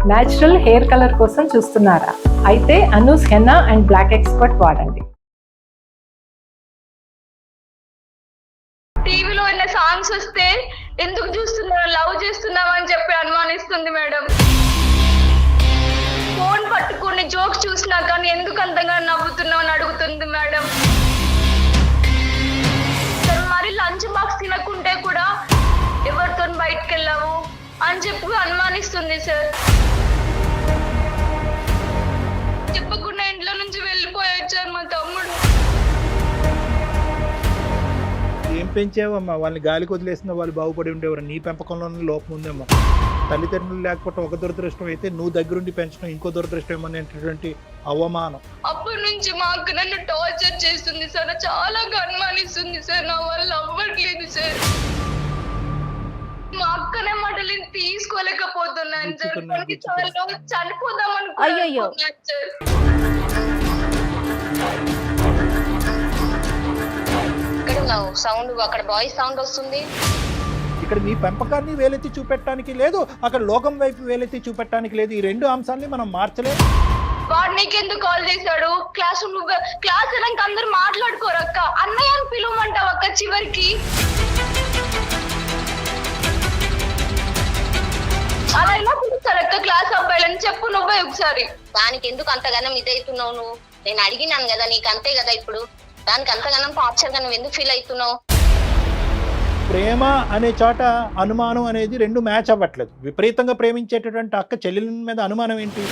Natural hair colour కోసం చూస్తున్నారా? అయితే Anoo's henna and black expert వాడండి. టీవీలో ఉన్న సాంగ్స్ వస్తే ఎందుకు చూస్తున్నావు, లవ్ చేస్తున్నావు అని చెప్పి అనుమానిస్తుంది మేడం. ఫోన్ పట్టుకుని జోక్స్ చూసినా కానీ ఎందుకు అంతగా నవ్వుతున్నావు అని అడుగుతుంది మేడం. మరి లంచ్ బాక్స్ తినకుంటే కూడా ఎవరితో బయటకు వెళ్ళావు అని చెప్పి అనుమానిస్తుంది సార్. చెప్పకుండా ఇంట్లో నుంచి వెళ్ళిపోయాడు సార్ మా తమ్ముడు. ఏం పెంచావమ్మా? వాళ్ళని గాలికి వదిలేసిన వాళ్ళు బాగుపడి ఉండేవారు. నీ పెంపకంలోనే లోపం ఉందేమో. తల్లిదండ్రులు లేకపోవడం ఒక దురదృష్టం అయితే, నువ్వు దగ్గరుండి పెంచడం ఇంకో దురదృష్టం అనేటటువంటి అవమానం. అప్పటి నుంచి మా అక్క నన్ను టార్చర్ చేస్తుంది సార్, చాలా అనుమానిస్తుంది సార్. నా వల్ల అవ్వట్లేదు సార్. మా అక్కనే మాటలు తీసుకోలేకపోతున్నాను సార్. కొన్నిసార్లు చనిపోదాం అనుకున్నాను సార్. సౌండ్ అక్కడ బాయ్స్ సౌండ్ వస్తుంది. ఇక్కడ నీ పెంపకాన్ని వేలెత్తి చూపెట్టడానికి లేదు, అక్కడ లోకం వైపు వేలెత్తి చూపెట్టడానికి లేదు. ఈ రెండు అంశాలని మనం మార్చలేదు. వాడు నీకెందుకు కాల్ చేశాడు? క్లాస్ అయినాక అందరు మాట్లాడుకోరు అక్క, అన్నయ్య అని పిలువమంటావు అక్క. చివరికి అలా ఎలా పిలుస్తారు అక్క క్లాస్ అబ్బాయిలని? చెప్పు నువ్వే ఒకసారి. దానికి ఎందుకు అంతగానం ఇదవుతున్నావు నువ్వు? నేను అడిగినాను కదా, నీకు అంతే కదా. ఇప్పుడు దానికి అంతగానం టార్చర్ గా నువ్వు ఎందుకు ఫీల్ అవుతున్నావు? ప్రేమ అనే చోట అనుమానం అనేది రెండు మ్యాచ్ అవ్వట్లేదు. విపరీతంగా ప్రేమించేటటువంటి అక్క చెల్లెల మీద అనుమానం ఏంటి?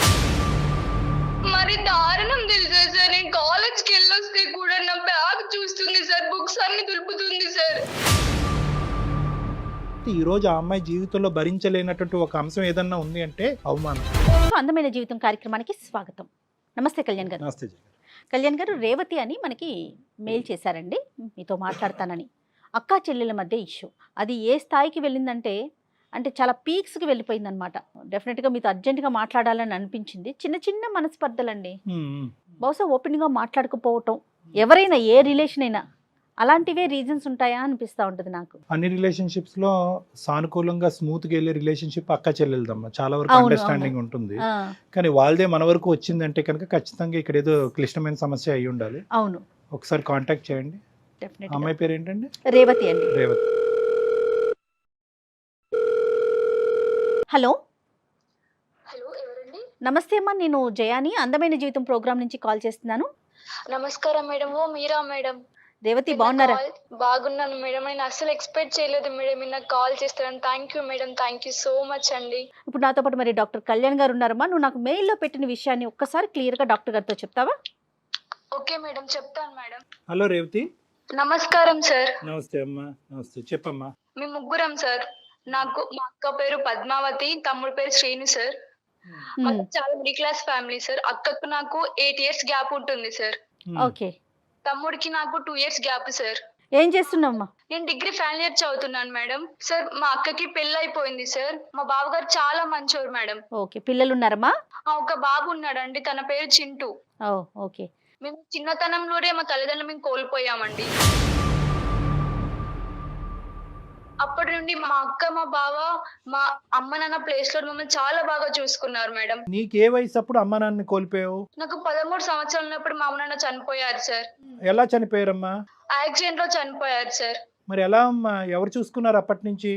మరి దారుణం తెలుసా సార్, నేను కాలేజ్కి వెళ్ళొస్తే కూడా నా బ్యాగ్ చూస్తుంది సార్, బుక్స్ అన్ని దులుపుతుంది సార్. ఈ రోజు ఆ అమ్మాయి జీవితంలో భరించలేనటువంటి ఒక అంశం ఏదన్నా ఉంది అంటే అవమానం. అందమైన జీవితం కార్యక్రమానికి స్వాగతం. నమస్తే కళ్యాణ్ గారు. నమస్తే. కళ్యాణ్ గారు, రేవతి అని మనకి మెయిల్ చేశారండి మీతో మాట్లాడతానని. అక్కా చెల్లెల మధ్య ఇష్యూ అది ఏ స్థాయికి వెళ్ళిందంటే చాలా పీక్స్కి వెళ్ళిపోయిందనమాట. డెఫినెట్గా మీతో అర్జెంటుగా మాట్లాడాలని అనిపించింది. చిన్న చిన్న మనస్పర్ధలండి, బహుశా ఓపెన్గా మాట్లాడకపోవటం. ఎవరైనా ఏ రిలేషన్ అయినా అలాంటివే రీజన్స్ ఉంటాయా అనిపిస్తూ ఉంటుంది నాకు. అన్ని రిలేషన్షిప్స్ లో సానుకూలంగా స్మూత్ గా వెళ్ళే రిలేషన్షిప్ అక్క చెల్లెలదమ్మా. చాలా వరకు అండర్స్టాండింగ్ ఉంటుంది. కానీ వాళ్ళదే మన వరకు వచ్చిందంటే కనుక ఖచ్చితంగా ఇక్కడ ఏదో క్లిష్టమైన సమస్య అయి ఉండాలి. అవును, ఒకసారి కాంటాక్ట్ చేయండి. అమ్మాయి పేరు ఏంటండి? రేవతి అండి. రేవతి. హలో. హలో, ఎవరండి? నమస్తే అమ్మా, నేను జయాని అందమైన జీవితం ప్రోగ్రామ్ నుంచి కాల్ చేస్తున్నాను. నమస్కారం మేడం. ఓ మీరా మేడం? రేవతి, బాగున్నారా? బాగున్నాను మేడం. నేను అసలు ఎక్స్పెక్ట్ చేయలేదు మేడం మీరు నాకు కాల్ చేస్తారని. Thank you madam, thank you so much అండి. ఇప్పుడు నాతో పాటు మరి డాక్టర్ కళ్యాణ్ గారు ఉన్నారమ్మా. నువ్వు నాకు మెయిల్లో పెట్టిన విషయాన్ని ఒక్కసారి క్లియర్గా డాక్టర్ గారితో చెప్తావా? ఓకే మేడం, చెప్తాను మేడం. హలో రేవతి. నమస్కారం సార్. నమస్తే అమ్మా. నమస్తే, చెప్పమ్మా. మీ ముగ్గురం సార్. నాకు మా అక్క పేరు పద్మావతి, తమ్ముడు పేరు శ్రీను సార్. మాకు చాలా మిడిల్ క్లాస్ ఫ్యామిలీ సార్. అక్కకు నాకు 8 years గ్యాప్ ఉంటుంది సార్. ఓకే. తమ్ముడికి నాకు 2 years గ్యాప్ సార్. ఏం చేస్తున్నావమ్మా? నేను డిగ్రీ ఫైనల్ ఇయర్ చదువుతున్నాను మేడం. సార్ మా అక్కకి పెళ్లి అయిపోయింది సార్. మా బావగారు చాలా మంచోరు మేడం. ఓకే. పిల్లలు ఉన్నారమ్మా? ఒక బాబు ఉన్నాడండి, తన పేరు చింటూ. ఓకే. మేము చిన్నతనంలోనే మా తల్లిదండ్రులు మేము కోల్పోయామండి. అప్పటి నుండి మా అక్క మా బావ మా అమ్మ నాన్న ప్లేస్ లో మమ్మల్ని చాలా బాగా చూసుకున్నారు మేడం. నీకు ఏ వయసు అప్పుడు అమ్మ నాన్నని కోల్పోయావు? నాకు 13 సంవత్సరాలు ఉన్నప్పుడు మా అమ్మ నాన్న చనిపోయారు సార్. ఎలా చనిపోయారమ్మా? యాక్సిడెంట్ లో చనిపోయారు సార్. మరి ఎలా అమ్మా? ఎవరు చూసుకున్నారు అప్పటి నుంచి?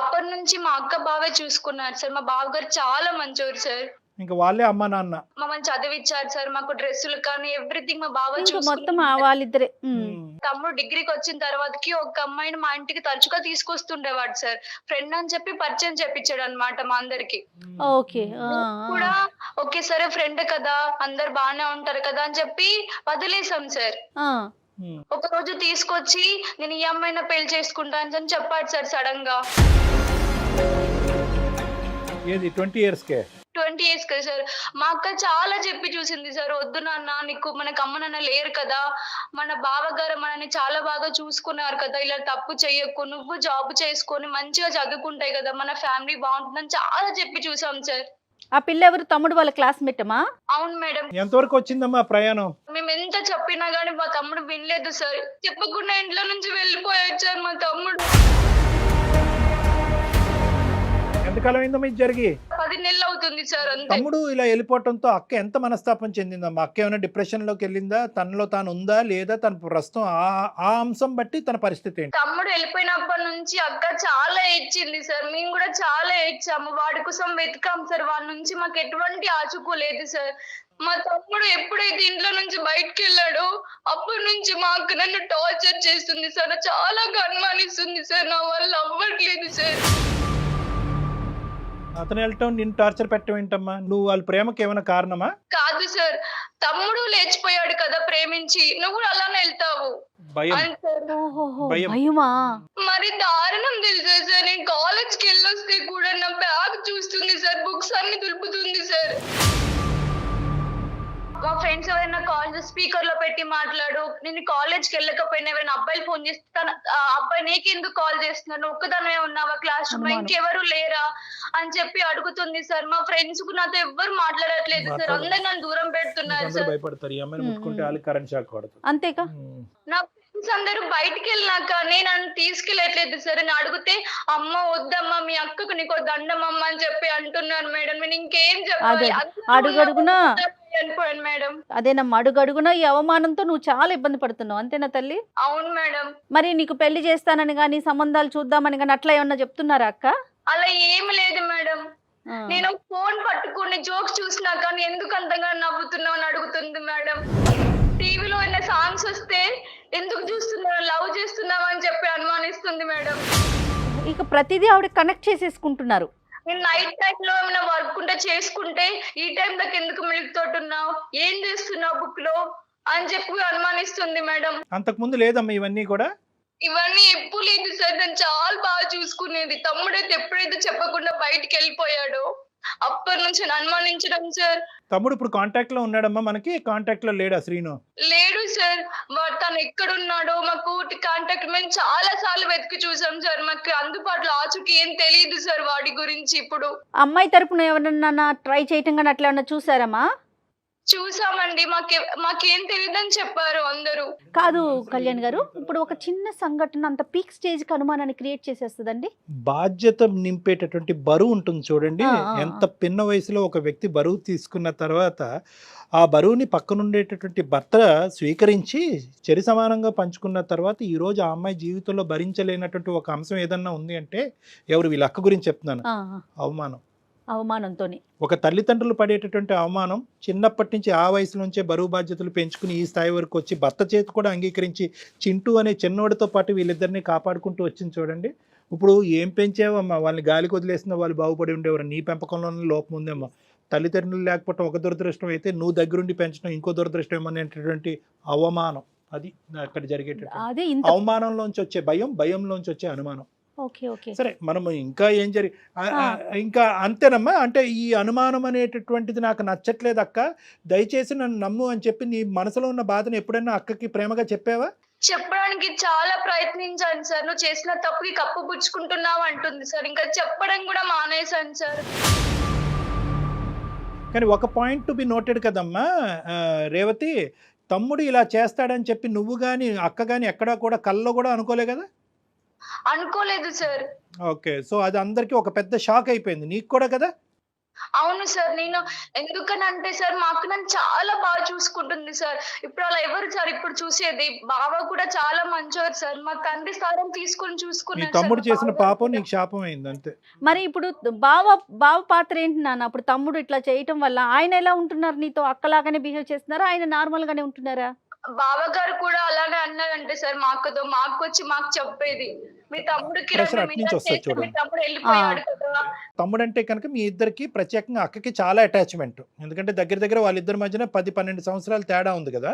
అప్పటి నుంచి మా అక్క బావే చూసుకున్నారు సార్. మా బావగారు చాలా మంచోరు సార్. ఇంకా వాళ్ళే అమ్మ నాన్న మమ్మల్ని చదివిచ్చారు సార్. మాకు డ్రెస్సులు కానీ ఎవ్రీథింగ్ మా బావ మొత్తం వాళ్ళిద్దరే. తమ్ముడు డిగ్రీకి వచ్చిన తర్వాతకి ఒక అమ్మాయిని మా ఇంటికి తరచుగా తీసుకొస్తుండేవాడు సార్. ఫ్రెండ్ అని చెప్పి పరిచయం చేపించాడు అన్నమాట మా అందరికి. ఓకే. కూడా ఓకే సరే ఫ్రెండ్ కదా, అందరు బాగానే ఉంటారు కదా అని చెప్పి వదిలేసాం సార్. ఒక రోజు తీసుకొచ్చి నేను ఈ అమ్మాయిని పెళ్లి చేసుకుంటాను అని చెప్పాడు సార్ సడన్ గా. ఏది 20 years కే? 20 years కదా సార్. మా అక్క చాలా చెప్పి చూసింది సార్, వద్దు నాన్న, నీకు మనకు అమ్మ నాన్న లేరు కదా, మన బావగారు మనని చాలా బాగా చూసుకున్నారు కదా, ఇలా తప్పు చెయ్యకు, నువ్వు జాబ్ చేసుకొని మంచిగా చదువుకుంటాయి కదా, మన ఫ్యామిలీ బాగుంటుందని చాలా చెప్పి చూసాం సార్. ఆ పిల్ల ఎవరు? తమ్ముడు వాళ్ళ క్లాస్మేట్ అమ్మా? అవును మేడం. ఎంతవరకు వచ్చిందమ్మా ప్రయాణం? మేము ఎంత చెప్పినా గానీ మా తమ్ముడు వినలేదు సార్. చెప్పకుండా ఇంట్లో నుంచి వెళ్ళిపోయాడు సార్ మా తమ్ముడు. ఎంతకాలం అయిందమ్మా ఇది జరిగి? 10 నెలలు అవుతుంది సార్ అంతే. తమ్ముడు ఇలా వెళ్ళిపోవటంతో అక్క ఎంత మనస్తాపం చెందిందమ్మా? అక్క ఏమైనా డిప్రెషన్లోకి వెళ్ళిందా? తనలో తాను ఉందా లేదా? తన ప్రస్తుతం ఆ అంశం బట్టి తన పరిస్థితి ఏంటి? తమ్ముడు వెళ్ళిపోయినప్పటి నుంచి అక్క చాలా ఏడ్చింది సార్. మేము కూడా చాలా ఏడ్చాము. వాడి కోసం వెతికాం సార్. వాడి నుంచి మాకు ఎటువంటి ఆచూకూ లేదు సార్. మా తమ్ముడు ఎప్పుడైతే ఇంట్లో నుంచి బయటకు వెళ్ళాడో అప్పటి నుంచి మా అక్క నన్ను టార్చర్ చేస్తుంది సార్. చాలా అనుమానిస్తుంది సార్. నా వల్ల అవ్వట్లేదు సార్. అతను వెళ్ళటం నిన్ను టార్చర్ పెట్టడం ఏంటమ్మా? నువ్వు వాళ్ళ ప్రేమకి ఏమైనా కారణమా? కాదు సార్, తమ్ముడు లేచిపోయాడు కదా ప్రేమించి, నువ్వు కూడా అలానే వెళ్తావు భయం. అని సార్. ఓహోహో, భయం. భయమా? మరి దారుణం తెలుసా సార్, నేను కాలేజ్కి వెళ్ళొస్తే కూడా నా బ్యాగ్ చూస్తుంది సార్, బుక్స్ అన్ని దులుపుతుంది సార్. మా ఫ్రెండ్స్ ఎవరైనా కాల్ స్పీకర్ లో పెట్టి మాట్లాడు, నేను కాలేజ్కి వెళ్ళకపోయినా ఎవరైనా అబ్బాయిలు ఫోన్ చేస్తాను, అబ్బాయి నీకెందుకు కాల్ చేస్తున్నాను, ఒక్కదానే ఉన్నావా క్లాస్ రూమ్ లో, ఇంకెవరు లేరా అని చెప్పి అడుగుతుంది సార్. మా ఫ్రెండ్స్ కు నాతో ఎవ్వరు మాట్లాడట్లేదు సార్, అందరు నన్ను దూరం పెడుతున్నారు సార్. భయపడతారు ఈ అమ్మాయిని ముట్టుకుంటే వాళ్ళకి కరెంట్ షాక్ పడుతుంది. అంతేకా? నా ఫ్రెండ్స్ అందరూ బయటికి వెళ్ళినాక నేను నన్ను తీసుకెళ్ళట్లేదు సార్. నేను అడిగితే అమ్మ వద్దమ్మా, మీ అక్కకు నీకు దండమ్మ అని చెప్పి అంటున్నారు మేడం. నేను ఇంకేం చెప్పాలి? అడుగడుగునా చనిపోయాను మేడం. అదేనమ్మా, అడుగడుగునా ఈ అవమానంతో నువ్వు చాలా ఇబ్బంది పడుతున్నావు, అంతేనా తల్లి? అవును మేడం. మరి నీకు పెళ్లి చేస్తానని గానీ సంబంధాలు చూద్దామని గానీ అట్లా ఏమన్నా చెప్తున్నారా అక్క? అలా ఏమి లేదు మేడం. నేను ఫోన్ పట్టుకుని జోక్స్ చూసినా కానీ ఎందుకు అంతగా నవ్వుతున్నావు అని అడుగుతుంది మేడం. టీవీలో ఏమైనా సాంగ్స్ వస్తే ఎందుకు చూస్తున్నావు, లవ్ చేస్తున్నావు అని చెప్పి అనుమానిస్తుంది మేడం. ఇక ప్రతిదీ ఆవిడ కనెక్ట్ చేసేసుకుంటున్నారు. నేను నైట్ టైం లో ఏమైనా వర్క్ ఉంటే చేసుకుంటే ఈ టైం దాకా ఎందుకు మిల్క్ తోటున్నావు, ఏం చేస్తున్నావు బుక్ లో అని చెప్పి అనుమానిస్తుంది మేడం. అంతకు ముందు లేదమ్మా ఇవన్నీ కూడా? ఇవన్నీ ఎప్పుడు లేదు సార్. నేను చాలా బాగా చూసుకునేది. తమ్ముడైతే ఎప్పుడైతే చెప్పకుండా బయటికి వెళ్ళిపోయాడో అప్పటి నుంచి అనుమానించడం సార్. తమ్ముడు ఇప్పుడు కాంటాక్ట్ లో ఉన్నాడమ్మా? మనకి కాంటాక్ట్ లో లేడా శ్రీను? లేడు సార్. తను ఎక్కడున్నాడో మాకు కాంటాక్ట్ మేము చాలా సార్లు వెతికి చూసాం సార్. మాకు అందుబాటులో ఆచూకీ ఏం తెలియదు సార్ వాడి గురించి. ఇప్పుడు అమ్మాయి తరపున ఎవరన్నా ట్రై చేయటం కానీ అట్లా ఏమన్నా చూసారమ్మా? చూసామండి, మాకేం తెలియదని చెప్పారు అందరూ. కాదు కళ్యాణ్ గారు, ఇప్పుడు ఒక చిన్న సంఘటన అంత పీక్ స్టేజ్ కి అనుమానాన్ని క్రియేట్ చేసేస్తుందండి. బాధ్యత నింపేటటువంటి బరువు ఉంటుంది చూడండి. ఎంత పిన్న వయసులో ఒక వ్యక్తి బరువు తీసుకున్న తర్వాత ఆ బరువుని పక్కనుండేటటువంటి భర్త స్వీకరించి చెరి సమానంగా పంచుకున్న తర్వాత ఈరోజు ఆ అమ్మాయి జీవితంలో భరించలేనటువంటి ఒక అంశం ఏదన్నా ఉంది అంటే ఎవరు? వీళ్ళ అక్క గురించి చెప్తున్నాను. అవమానం. అవమానంతోనే ఒక తల్లిదండ్రులు పడేటటువంటి అవమానం, చిన్నప్పటి నుంచి ఆ వయసు నుంచే బరువు బాధ్యతలు పెంచుకుని ఈ స్థాయి వరకు వచ్చి భర్త చేతి కూడా అంగీకరించి చింటూ అనే చిన్నోడితో పాటు వీళ్ళిద్దరిని కాపాడుకుంటూ వచ్చింది చూడండి. ఇప్పుడు ఏం పెంచావమ్మా? వాళ్ళని గాలికి వదిలేసిన వాళ్ళు బాగుపడి ఉండేవారు. నీ పెంపకంలోనే లోపం ఉందేమ్మా. తల్లిదండ్రులు లేకపోవడం ఒక దురదృష్టం అయితే నువ్వు దగ్గరుండి పెంచడం ఇంకో దురదృష్టం అనేటటువంటి అవమానం, అది అక్కడ జరిగేటటువంటి అవమానంలోంచి వచ్చే భయం, భయంలోంచి వచ్చే అనుమానం. సరే, మనం ఇంకా ఏం ఇంకా అంతేనమ్మా. అంటే ఈ అనుమానం అనేటటువంటిది నాకు నచ్చట్లేదు అక్క, దయచేసి నన్ను నమ్ము అని చెప్పి నీ మనసులో ఉన్న బాధను ఎప్పుడైనా అక్కకి ప్రేమగా చెప్పావా? చెప్పడానికి చాలా ప్రయత్నించాను సార్. నువ్వు చేసిన తప్పుకి కప్పు పుచ్చుకుంటున్నావు అంటుంది సార్. ఇంకా చెప్పడం కూడా మానేశాను సార్. కానీ ఒక పాయింట్ టు బి నోటెడ్ కదమ్మా రేవతి, తమ్ముడు ఇలా చేస్తాడని చెప్పి నువ్వు కానీ అక్క కానీ ఎక్కడా కూడా కల్లో కూడా అనుకోలే కదా? అనుకోలేదు సార్. ఓకే, సో అది అందరికి ఒక పెద్ద షాక్ అయిపోయింది, నీకు కూడా కదా? అవును సార్. నేను ఎందుకనంటే సార్ మా అక్క నన్ను చాలా బాగా చూసుకుంటుంది సార్. ఇప్పుడు అలా ఎవరు సార్ ఇప్పుడు చూసేది? బావ కూడా చాలా మంచివారు సార్. మా తండ్రి స్థానం తీసుకుని చూసుకున్నాను. తమ్ముడు చేసిన పాపం నీకు శాపం అయింది అంతే. మరి ఇప్పుడు బావ పాత్ర ఏంటి నాన్న? అప్పుడు తమ్ముడు ఇట్లా చేయటం వల్ల ఆయన ఎలా ఉంటున్నారు? నీతో అక్కలాగానే బిహేవ్ చేస్తున్నారా, ఆయన నార్మల్ గానే ఉంటున్నారా? బావగారు కూడా అలానే అన్నారంటే సార్ మా అక్కతో. మా అక్క వచ్చి మాకు చెప్పేది, మీ తమ్ముడికి తమ్ముడు వెళ్ళిపోయాడు కదా. తమ్ముడు అంటే కనుక మీ ఇద్దరికి ప్రత్యేకంగా అక్కకి చాలా అటాచ్మెంట్. ఎందుకంటే దగ్గర దగ్గర వాళ్ళిద్దరి మధ్యన 10-12 సంవత్సరాలు తేడా ఉంది కదా.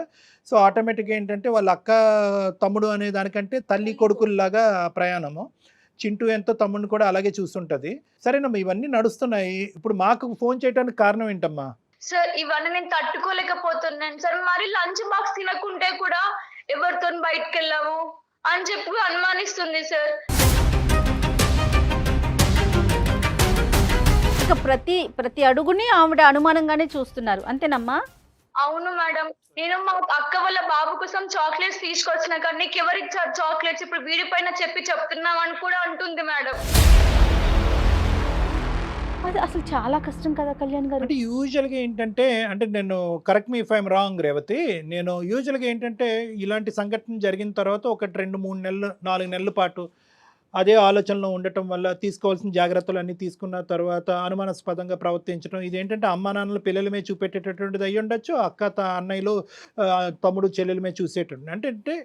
సో ఆటోమేటిక్గా ఏంటంటే వాళ్ళ అక్క తమ్ముడు అనే దానికంటే తల్లి కొడుకుల్లాగా ప్రయాణము. చింటూ ఎంతో తమ్ముడిని కూడా అలాగే చూస్తుంటది. సరేనమ్మా, ఇవన్నీ నడుస్తున్నాయి. ఇప్పుడు మాకు ఫోన్ చేయడానికి కారణం ఏంటమ్మా? సార్ ఇవన్నీ నేను తట్టుకోలేకపోతున్నాను సార్. మరి లంచ్ బాక్స్ తినకుంటే కూడా ఎవరితో బయటకు వెళ్ళావు అని చెప్పి అనుమానిస్తుంది సార్. ఇక ప్రతి అడుగుని ఆవిడ అనుమానంగానే చూస్తున్నారు, అంతేనమ్మా? అవును మేడం. నేను మా అక్క వాళ్ళ బాబు కోసం చాక్లెట్స్ తీసుకొచ్చిన కానీ నీకు ఎవరిచ్చారు చాక్లెట్స్, ఇప్పుడు వీడి పైన చెప్తున్నావు అని కూడా అంటుంది మేడం. అది అసలు చాలా కష్టం కదా కళ్యాణ్ గారు. అంటే యూజువల్గా ఏంటంటే, అంటే నేను correct me if I'm wrong Revathi, నేను యూజువల్గా ఏంటంటే ఇలాంటి సంఘటన జరిగిన తర్వాత 1, 2, 3 నెలలు 4 నెలల పాటు అదే ఆలోచనలో ఉండటం వల్ల తీసుకోవాల్సిన జాగ్రత్తలు అన్నీ తీసుకున్న తర్వాత అనుమానాస్పదంగా ప్రవర్తించడం, ఇదేంటంటే అమ్మా నాన్నలు పిల్లల మీద చూపెట్టేటటువంటిది అయ్యి ఉండొచ్చు, అన్నయ్యలు తమ్ముడు చెల్లెల మీద చూసేటటువంటి అంటే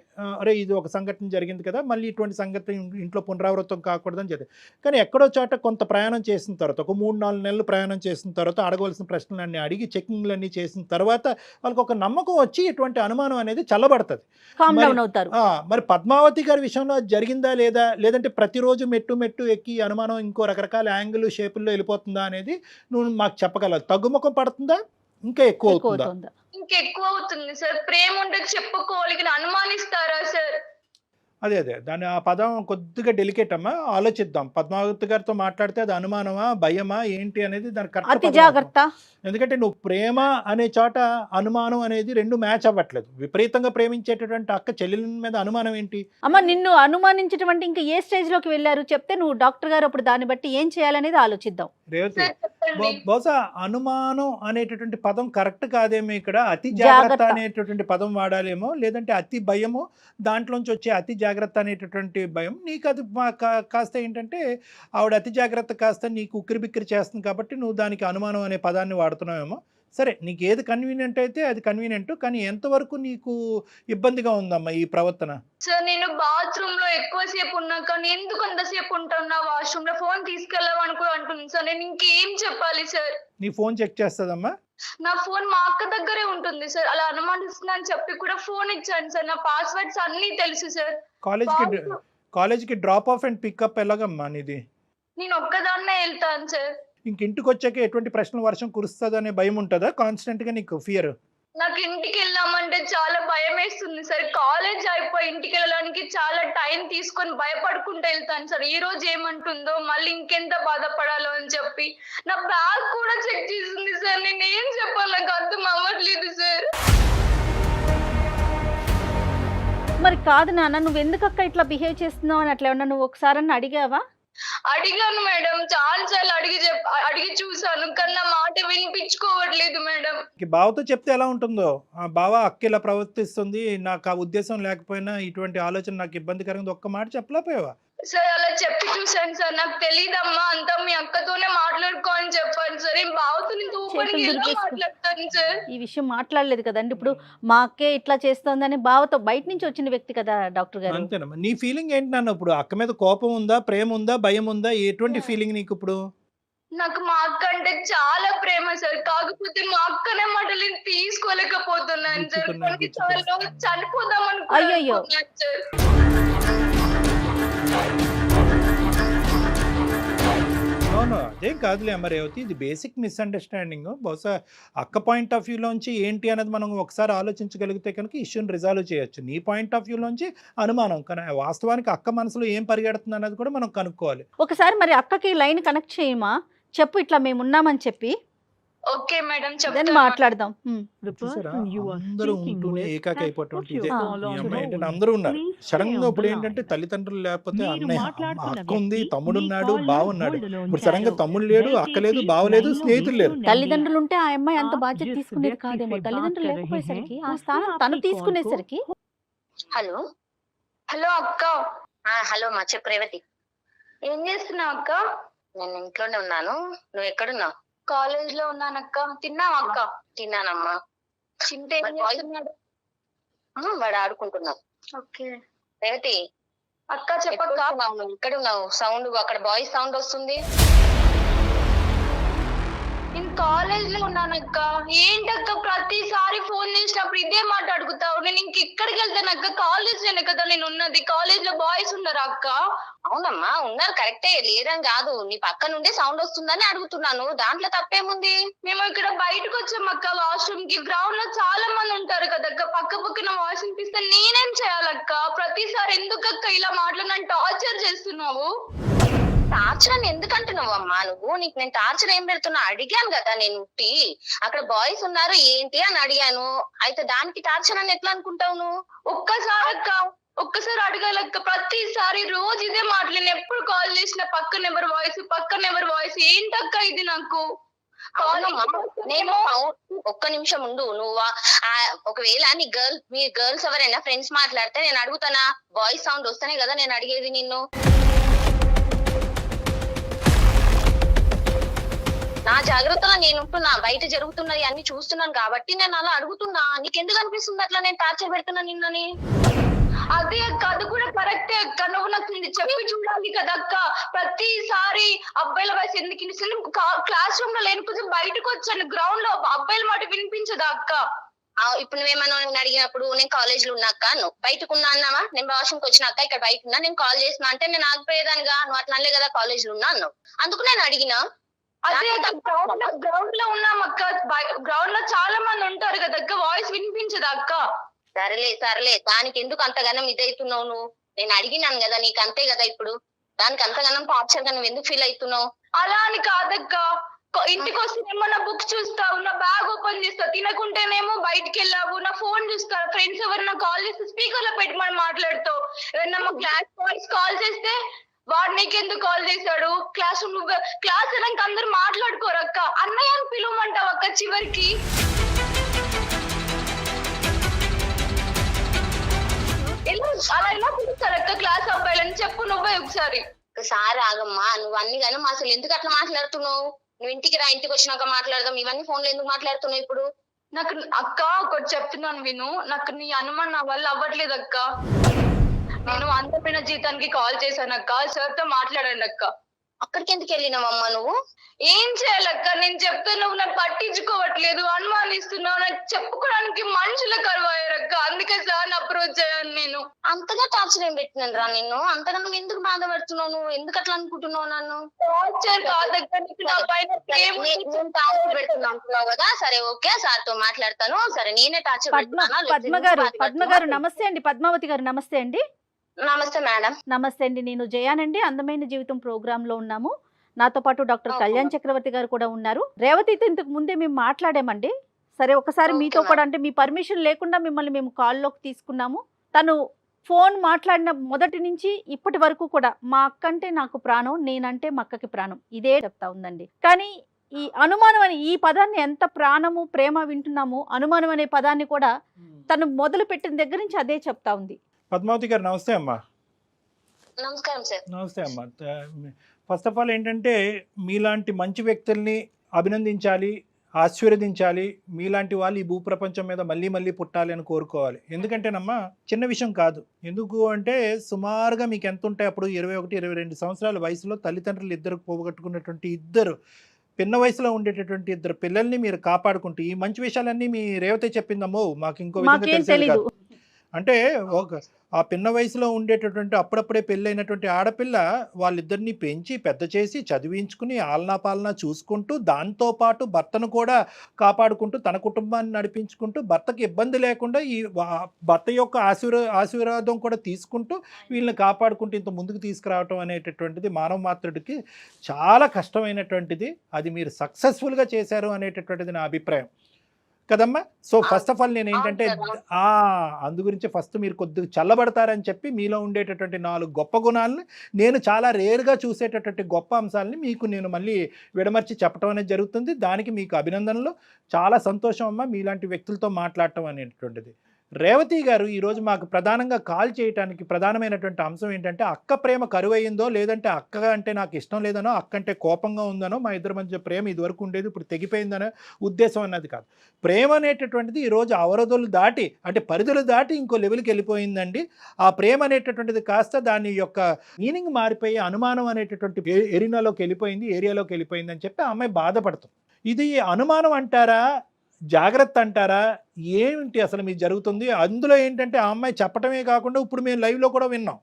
అరే ఇది ఒక సంఘటన జరిగింది కదా, మళ్ళీ ఇటువంటి సంఘటన ఇంట్లో పునరావృతం కాకూడదని చెప్పి. కానీ ఎక్కడో చోట కొంత ప్రయాణం చేసిన తర్వాత, ఒక 3-4 నెలలు ప్రయాణం చేసిన తర్వాత అడగవలసిన ప్రశ్నలన్నీ అడిగి చెకింగ్లన్నీ చేసిన తర్వాత వాళ్ళకి ఒక నమ్మకం వచ్చి ఇటువంటి అనుమానం అనేది చల్లబడుతుంది. కామ్ డౌన్ అవుతారు. మరి పద్మావతి గారి విషయంలో జరిగిందా లేదా, లేదంటే ప్రతిరోజు మెట్టు ఎక్కి అనుమానం ఇంకో రకరకాల యాంగిల్ షేపుల్లో వెళ్ళిపోతుందా అనేది నువ్వు మాకు చెప్పగలవు. తగ్గుముఖం పడుతుందా, ఇంకా ఎక్కువ అవుతుందా? ఇంకెక్కువ అవుతుంది సార్. ప్రేమ ఉంటే చెప్పుకోవాలి, అనుమానిస్తారా సార్? అదే దాని ఆ పదం కొద్దిగా డెలికేట్ అమ్మా, ఆలోచిద్దాం. పద్మావతి గారితో మాట్లాడితే అది అనుమానమా భయమా ఏంటి అనేది దానికి అతి కరెక్ట్ జాగ్రత్త. ఎందుకంటే నువ్వు ప్రేమ అనే చోట అనుమానం అనేది రెండు మ్యాచ్ అవ్వట్లేదు. విపరీతంగా ప్రేమించేటటువంటి అక్క చెల్లెల మీద అనుమానం ఏంటి? అమ్మ నిన్ను అనుమానించడం ఇంకా ఏ స్టేజ్ లోకి వెళ్ళారు చెప్తే నువ్వు డాక్టర్ గారు అప్పుడు దాన్ని బట్టి ఏం చేయాలనేది ఆలోచిద్దాం. రేవతి, బహుశా అనుమానం అనేటటువంటి పదం కరెక్ట్ కాదేమో, ఇక్కడ అతి జాగ్రత్త అనేటటువంటి పదం వాడాలేమో, లేదంటే అతి భయము, దాంట్లోంచి వచ్చే అతి జాగ్రత్త అనేటటువంటి భయం నీకు అది కాస్త ఏంటంటే ఆవిడ అతి జాగ్రత్త కాస్త నీకు ఉక్కిరిబిక్కిరి చేస్తుంది కాబట్టి నువ్వు దానికి అనుమానం అనే పదాన్ని వాడుతున్నావేమో. సరే, నీకు ఏది కన్వీనియంట్ అయితే అది కన్వీనియంట్, కానీ ఎంతవరకు నీకు ఇబ్బందిగా ఉందమ్మా ఈ ప్రవర్తన? సార్ నేను బాత్రూమ్ లో ఎక్కువసేపు ఉన్నా కానీ ఎందుకు అంతసేపు ఉంటాను వాష్రూమ్ లో, ఫోన్ తీసుకెళ్ళమని కూడా అంటుంది సార్. నేను ఇంకేం చెప్పాలి సార్? నీ ఫోన్ చెక్ చేస్తుందమ్మా? నా ఫోన్ మా అక్క దగ్గరే ఉంటుంది సార్. అలా అనుమానిస్తున్నా అని చెప్పి కూడా ఫోన్ ఇచ్చాను సార్. నా పాస్వర్డ్స్ అన్ని తెలుసు సార్. కాలేజ్కి డ్రాప్ ఆఫ్ అండ్ పికప్ ఎలాగమ్మా నీది? నేను ఒక్కదాన్నే వెళ్తాను సార్. ఇంటికి వచ్చాక ఎటువంటి ప్రశ్నలు వర్షం కురుస్తుంది అనే భయం ఉంటుందా కాన్స్టెంట్ గా నీకు, ఫియర్? నాకు ఇంటికి వెళ్ళామంటే చాలా భయం వేస్తుంది సార్. కాలేజ్ అయిపోయి ఇంటికి వెళ్ళడానికి చాలా టైం తీసుకొని భయపడుకుంటూ వెళ్తాను సార్. ఈ రోజు ఏమంటుందో, మళ్ళీ ఇంకెంత బాధపడాలో అని చెప్పి నా బ్యాగ్ కూడా చెక్ చేసింది సార్. నేను ఏం చెప్పాలి నాకు అర్థం అవ్వట్లేదు సార్. మరి కాదు నాన్న, నువ్వు ఎందుకు అక్క ఇట్లా బిహేవ్ చేస్తున్నావు అని అట్లా ఏమన్నా నువ్వు ఒకసారి అడిగావా? అడిగాను మేడం, చాలా అడిగి చూసాను, కానీ నా మాట వినిపించుకోవట్లేదు మేడం. బావతో చెప్తే ఎలా ఉంటుందో, బావ అక్క ఇలా ప్రవర్తిస్తుంది, నాకు ఆ ఉద్దేశం లేకపోయినా ఇటువంటి ఆలోచన నాకు ఇబ్బందికరంగా ఒక్క మాట చెప్పలేకపోయావా? సార్ అలా చెప్పి చూసాను సార్. నాకు తెలీదమ్మా, అంతా మీ అక్కతోనే మాట్లాడుకో అని చెప్పాను సార్. ఏం బావతో మాట్లాడతాను సార్. ఈ విషయం మాట్లాడలేదు కదండి. ఇప్పుడు మా అక్కే ఇట్లా చేస్తోందని బావతో బయట నుంచి వచ్చిన వ్యక్తి కదా డాక్టర్ గారు. అంతేనమ్మా. నీ ఫీలింగ్ ఏంటి నాన్న? ఇప్పుడు అక్క మీద కోపం ఉందా, ప్రేమ ఉందా, భయం ఉందా, ఎటువంటి ఫీలింగ్ నీకు ఇప్పుడు? నాకు మా అక్క అంటే చాలా ప్రేమ సార్. కాకపోతే మా అక్కనే మాటలు తీసుకోలేకపోతున్నాను సార్. చనిపోదాం అనుకున్నాను సార్. అవును, అదేం కాదులే అమ్మ రేవతి, ఇది బేసిక్ మిస్అండర్స్టాండింగ్. బహుశా అక్క పాయింట్ ఆఫ్ వ్యూలోంచి ఏంటి అనేది మనం ఒకసారి ఆలోచించగలిగితే కనుక ఇష్యూని రిజాల్వ్ చేయొచ్చు. నీ పాయింట్ ఆఫ్ వ్యూలోంచి అనుమానం, కానీ వాస్తవానికి అక్క మనసులో ఏం పరిగెడుతుంది అన్నది కూడా మనం కనుక్కోవాలి. ఒకసారి మరి అక్కకి లైన్ కనెక్ట్ చేయమా, చెప్పు ఇట్లా మేము ఉన్నామని చెప్పి. ఓకే మేడం, చెప్తాను, మాట్లాడదాం. అందరూ ఉంటూనే ఏకాక అయిపోవటం ఇదే. అందరూ ఉన్నారు, సడన్ గా ఇప్పుడు ఏంటంటే తల్లిదండ్రులు లేకపోతే అన్నయ్య అక్క ఉంది, తమ్ముడు ఉన్నాడు, బావున్నాడు. ఇప్పుడు సడన్ గా తమ్ముడు లేడు, అక్క లేదు, బావ లేదు, స్నేహితులు లేరు. తల్లిదండ్రులు ఉంటే ఆ అమ్మాయి అంత బాధ్యత తీసుకునేది కాదేమో. తల్లిదండ్రులు లేకపోయేసరికి ఆ స్థానం తను తీసుకునేసరికి. హలో హలో అక్క. హలో మా చెప్పు రేవతి. ఏం చేస్తున్నావు అక్క? నేను ఇంట్లోనే ఉన్నాను, నువ్వు ఎక్కడున్నావు? కాలేజ్ లో ఉన్నానక్క. తిన్నావా అక్క? తిన్నానమ్మా. చింటే ఏం చేస్తున్నాడు? వాడు ఆడుకుంటున్నావు. ఓకే రేవతి అక్క చెప్పక్క. నువ్వు ఎక్కడున్నావు? సౌండ్ అక్కడ బాయ్స్ సౌండ్ వస్తుంది. నేను కాలేజ్ లో ఉన్నానక్క. ఏంటక్క ప్రతిసారి ఫోన్ చేసినప్పుడు ఇదే మాట అడుగుతావు? నేను ఇంకెక్కడికి వెళ్తానక్క? కాలేజ్ లోనే కదా నేను ఉన్నది. కాలేజ్ లో బాయ్స్ ఉన్నారా అక్క? అవునమ్మా ఉన్నారు, కరెక్టే, లేదని కాదు. నీ పక్క నుండి సౌండ్ వస్తుందని అడుగుతున్నాను, దాంట్లో తప్పేముంది? మేము ఇక్కడ బయటకు వచ్చాం అక్క, వాష్రూమ్ కి. గ్రౌండ్ లో చాలా మంది ఉంటారు కదక్క, పక్క పక్కన వాష్ వినిపిస్తే నేనేం చేయాలక్క? ప్రతిసారి ఎందుకక్క ఇలా మాట్లాడి టార్చర్ చేస్తున్నావు? టార్చర్ అని ఎందుకంటున్నావు అమ్మా నువ్వు? నీకు నేను టార్చర్ ఏం పెడుతున్నా అడిగాను కదా. నేను అక్కడ బాయ్స్ ఉన్నారు ఏంటి అని అడిగాను, అయితే దానికి టార్చర్ అని ఎట్లా అనుకుంటావు నువ్వు? ఒక్కసారి అక్క ఒక్కసారి అడగాలక్క. ప్రతిసారి రోజు ఇదే మాటలు. నేను ఎప్పుడు కాల్ చేసినా పక్కన ఎవరి వాయిస్ ఏంటక్క ఇది నాకు? అవునమ్మా, నేను ఒక్క నిమిషం ఉండు. నువ్వు ఒకవేళ మీ గర్ల్స్ ఎవరైనా ఫ్రెండ్స్ మాట్లాడితే నేను అడుగుతానా? వాయిస్ సౌండ్ వస్తేనే కదా నేను అడిగేది నిన్ను. నా జాగ్రత్తగా నేను ఉంటున్నా, బయట జరుగుతున్నది అన్ని చూస్తున్నాను కాబట్టి నేను అలా అడుగుతున్నా. నీకెందుకు అనిపిస్తుంది అట్లా నేను టార్చర్ పెడుతున్నా నిన్నని? అదే అక్క, అది కూడా కరెక్టే అక్క. నువ్వు నాకు చెప్పి చూడాలి కదా అక్క. ప్రతిసారి అబ్బాయిల వయసు ఎందుకు వినిపిస్తుంది? క్లాస్ రూమ్ లో లేనిపోతే బయటకు వచ్చాను, గ్రౌండ్ లో అబ్బాయిల మాట వినిపించదా అక్క? ఇప్పుడు నువ్వేమన్నా నేను అడిగినప్పుడు నేను కాలేజ్ లో ఉన్నాక నువ్వు బయటకు ఉన్నా అన్నావా? నేను వాష్రూమ్కి వచ్చినాక ఇక్కడ బయట ఉన్నా, నేను కాల్ చేసిన అంటే నేను ఆగిపోయేదానిగా. నువ్వు అట్లా అనలే కదా కాలేజ్ లో ఉన్నా అన్నావు, అందుకు నేను అడిగినా. అదే గ్రౌండ్ లో ఉన్నాం అక్క. గ్రౌండ్ లో చాలా మంది ఉంటారు కదా అక్క, వాయిస్ వినిపించదా అక్క? సరేలే దానికి ఎందుకు అంతగానం ఇదవుతున్నావు నువ్వు? నేను అడిగినాను కదా, నీకు అంతే కదా ఇప్పుడు. దానికి అంతగానం టార్చర్ గా నువ్వు ఎందుకు ఫీల్ అవుతున్నావు? అలా అని కాదక్క. ఇంటికి వస్తేనేమో నా బుక్ చూస్తావు, నా బ్యాగ్ ఓపెన్ చేస్తావు, తినకుంటేనేమో బయటికి వెళ్ళావు, నా ఫోన్ చూస్తావు, ఫ్రెండ్స్ ఎవరైనా కాల్ చేస్తే స్పీకర్ లో పెట్టి మనం మాట్లాడుతావు. ఎవరైనా మా క్లాస్ బాయ్స్ కాల్ చేస్తే వాడు నీకెందుకు కాల్ చేశాడు? క్లాస్ అయినాక అందరు మాట్లాడుకోరక్క. అన్నయ్య అని పిలవమంటావు అక్క చివరికి. అలా ఎలా పిలుస్తారు అక్క క్లాస్ అబ్బాయిలని? చెప్పు నువ్వే ఒకసారి. ఒకసారి ఆగమ్మా, నువ్వు అన్ని కానీ అసలు ఎందుకు అట్లా మాట్లాడుతున్నావు? నువ్వు ఇంటికి రా, ఇంటికి వచ్చినాక మాట్లాడదాం. ఇవన్నీ ఫోన్ లో ఎందుకు మాట్లాడుతున్నావు ఇప్పుడు? నాకు అక్క ఒకటి చెప్తున్నాను విను. నాకు నీ అనుమానం నా వల్ల అవ్వట్లేదు అక్క. నేను అందమైన జీతానికి కాల్ చేశాను అక్క, సార్ తో మాట్లాడండి అక్క. అక్కడికి ఎందుకు వెళ్ళినావమ్మా నువ్వు? ఏం చేయాలక్క? నేను చెప్తే నువ్వు నాకు పట్టించుకోవట్లేదు, అనుమానిస్తున్నావు. నాకు చెప్పుకోవడానికి మనుషుల కరువయ్యారక్క. అందుకే సార్ అప్రోచ్ అయ్యాను నేను. అంతగా టార్చర్ ఏం పెట్టినాను రా నిన్ను? అంతగా నువ్వు ఎందుకు బాధపడుతున్నావు? నువ్వు ఎందుకు అట్లా అనుకుంటున్నావు నన్ను? టార్చర్ కాదక్క, నీకు నా పైన టార్చర్ పెడుతున్నా అంటున్నావు కదా. సరే ఓకే, సార్ తో మాట్లాడతాను. సరే నేనే టార్చర్ పద్మ గారు నమస్తే అండి. పద్మావతి గారు నమస్తే అండి. నమస్తే మేడం. నమస్తే అండి. నేను జయానండి, అందమైన జీవితం ప్రోగ్రామ్ లో ఉన్నాము. నాతో పాటు డాక్టర్ కళ్యాణ్ చక్రవర్తి గారు కూడా ఉన్నారు. రేవతితో ఇంతకు ముందే మేము మాట్లాడామండి. సరే ఒకసారి మీతో కూడా, అంటే మీ పర్మిషన్ లేకుండా మిమ్మల్ని మేము కాల్లోకి తీసుకున్నాము. తను ఫోన్ మాట్లాడిన మొదటి నుంచి ఇప్పటి వరకు కూడా మా అక్క అంటే నాకు ప్రాణం, నేనంటే మా అక్కకి ప్రాణం, ఇదే చెప్తా ఉందండి. కానీ ఈ అనుమానం అనే ఈ పదాన్ని ఎంత ప్రాణము ప్రేమ వింటున్నాము, అనుమానం అనే పదాన్ని కూడా తను మొదలు పెట్టిన దగ్గర నుంచి అదే చెప్తా ఉంది. పద్మావతి గారు నమస్తే అమ్మా. నమస్కారం సార్. నమస్తే అమ్మా. ఫస్ట్ ఆఫ్ ఆల్ ఏంటంటే మీలాంటి మంచి వ్యక్తుల్ని అభినందించాలి, ఆశీర్వదించాలి. మీలాంటి వాళ్ళు ఈ భూప్రపంచం మీద మళ్ళీ మళ్ళీ పుట్టాలి అని కోరుకోవాలి. ఎందుకంటేనమ్మా చిన్న విషయం కాదు. ఎందుకు అంటే సుమారుగా మీకు ఎంత ఉంటాయి అప్పుడు 21-22 సంవత్సరాల వయసులో తల్లిదండ్రులు ఇద్దరు పోగొట్టుకున్నటువంటి ఇద్దరు పిన్న వయసులో ఉండేటటువంటి ఇద్దరు పిల్లల్ని మీరు కాపాడుకుంటూ ఈ మంచి విషయాలన్నీ మీ రేవతి చెప్పిందమ్మో మాకు ఇంకో విధంగా తెలియదు. అంటే ఆ పిన్న వయసులో ఉండేటటువంటి అప్పుడప్పుడే పెళ్ళైనటువంటి ఆడపిల్ల వాళ్ళిద్దరిని పెంచి పెద్ద చేసి చదివించుకుని ఆలనా పాలనా చూసుకుంటూ దాంతోపాటు భర్తను కూడా కాపాడుకుంటూ తన కుటుంబాన్ని నడిపించుకుంటూ భర్తకి ఇబ్బంది లేకుండా ఈ భర్త యొక్క ఆశీర్వాదం కూడా తీసుకుంటూ వీళ్ళని కాపాడుకుంటూ ఇంత ముందుకు తీసుకురావటం అనేటటువంటిది మానవ మాత్రుడికి చాలా కష్టమైనటువంటిది. అది మీరు సక్సెస్ఫుల్గా చేశారు అనేటటువంటిది నా అభిప్రాయం కదమ్మా. సో ఫస్ట్ ఆఫ్ ఆల్ నేను ఏంటంటే అందు గురించి ఫస్ట్ మీరు కొద్దిగా చల్లబడతారని చెప్పి మీలో ఉండేటటువంటి 4 గొప్ప గుణాలను నేను చాలా రేర్గా చూసేటటువంటి గొప్ప అంశాలని మీకు నేను మళ్ళీ విడమర్చి చెప్పడం అనేది జరుగుతుంది. దానికి మీకు అభినందనలు. చాలా సంతోషం అమ్మా మీలాంటి వ్యక్తులతో మాట్లాడటం అనేటటువంటిది. రేవతి గారు ఈరోజు మాకు ప్రధానంగా కాల్ చేయడానికి ప్రధానమైనటువంటి అంశం ఏంటంటే అక్క ప్రేమ కరువయ్యిందో, లేదంటే అక్క అంటే నాకు ఇష్టం లేదనో, అక్క అంటే కోపంగా ఉందనో, మా ఇద్దరి మధ్య ప్రేమ ఇదివరకు ఉండేది ఇప్పుడు తెగిపోయిందనే ఉద్దేశం అన్నది కాదు. ప్రేమ అనేటటువంటిది ఈరోజు అవరోధులు దాటి అంటే పరిధులు దాటి ఇంకో లెవెల్కి వెళ్ళిపోయిందండి. ఆ ప్రేమ అనేటటువంటిది కాస్త దాని యొక్క మీనింగ్ మారిపోయి అనుమానం అనేటటువంటి ఏరియాలోకి వెళ్ళిపోయింది అని చెప్పి ఆ అమ్మాయి బాధపడుతుంది. ఇది అనుమానం అంటారా, జాగ్రత్త అంటారా, ఏమిటి అసలు మీకు జరుగుతుంది? అందులో ఏంటంటే ఆ అమ్మాయి చెప్పటమే కాకుండా ఇప్పుడు మేము లైవ్లో కూడా విన్నాం.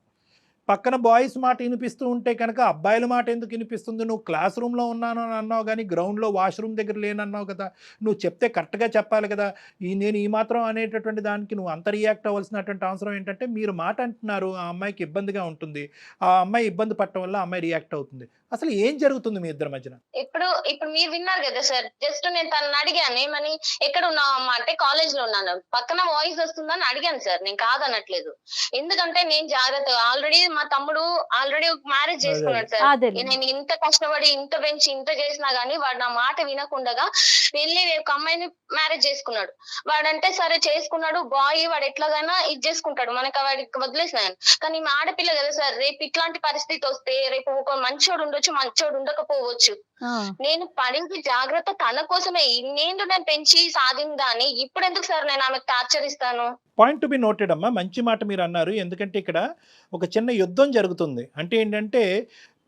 పక్కన బాయ్స్ మాట వినిపిస్తూ ఉంటే కనుక అబ్బాయిల మాట ఎందుకు వినిపిస్తుంది? నువ్వు క్లాస్ రూమ్లో ఉన్నాను అని అన్నావు కానీ గ్రౌండ్లో వాష్రూమ్ దగ్గర లేనన్నావు కదా. నువ్వు చెప్తే కరెక్ట్గా చెప్పాలి కదా. నేను ఈ మాత్రం అనేటటువంటి దానికి నువ్వు అంత రియాక్ట్ అవ్వాల్సినటువంటి అవసరం ఏంటంటే మీరు మాట అంటున్నారు, ఆ అమ్మాయికి ఇబ్బందిగా ఉంటుంది, ఆ అమ్మాయి ఇబ్బంది పడటం వల్ల ఆ అమ్మాయి రియాక్ట్ అవుతుంది. అసలు ఏం జరుగుతుంది మీ ఇద్దరి మధ్యన? ఇప్పుడు మీరు విన్నారు కదా సార్, జస్ట్ నేను తనని అడిగాను ఏమని, ఎక్కడ ఉన్నావు అమ్మా అంటే కాలేజ్ లో ఉన్నాను, పక్కన వాయిస్ వస్తుందని అడిగాను సార్, నేను కాదనట్లేదు. ఎందుకంటే నేను జాగ్రత్తగా ఆల్రెడీ మా తమ్ముడు మ్యారేజ్ చేసుకున్నాడు సార్. అదే నేను ఇంత కష్టపడి ఇంత పెంచి ఇంత చేసినా గానీ వాడు నా మాట వినకుండా వెళ్ళి ఒక అమ్మాయిని మ్యారేజ్ చేసుకున్నాడు. వాడంటే సరే చేసుకున్నాడు, బాయ్ వాడు ఎట్లాగైనా ఇది చేసుకుంటాడు, మనకి వాడికి వదిలేసినాను. కానీ మా ఆడపిల్ల కదా సార్, రేపు ఇట్లాంటి పరిస్థితి వస్తే రేపు ఒక మంచోడు ఉండొచ్చు, మంచోడు ఉండకపోవచ్చు. నేను పడింది జాగ్రత్త తన కోసమే. ఇన్నేళ్ళు నేను పెంచి సాధిన దాన్ని ఇప్పుడు ఎందుకు సార్ నేను ఆమెకు టార్చర్ ఇస్తాను? పాయింట్ టు బి నోటెడ్ అమ్మా, మంచి మాట మీరు అన్నారు. ఎందుకంటే ఇక్కడ ఒక చిన్న యుద్ధం జరుగుతుంది. అంటే ఏంటంటే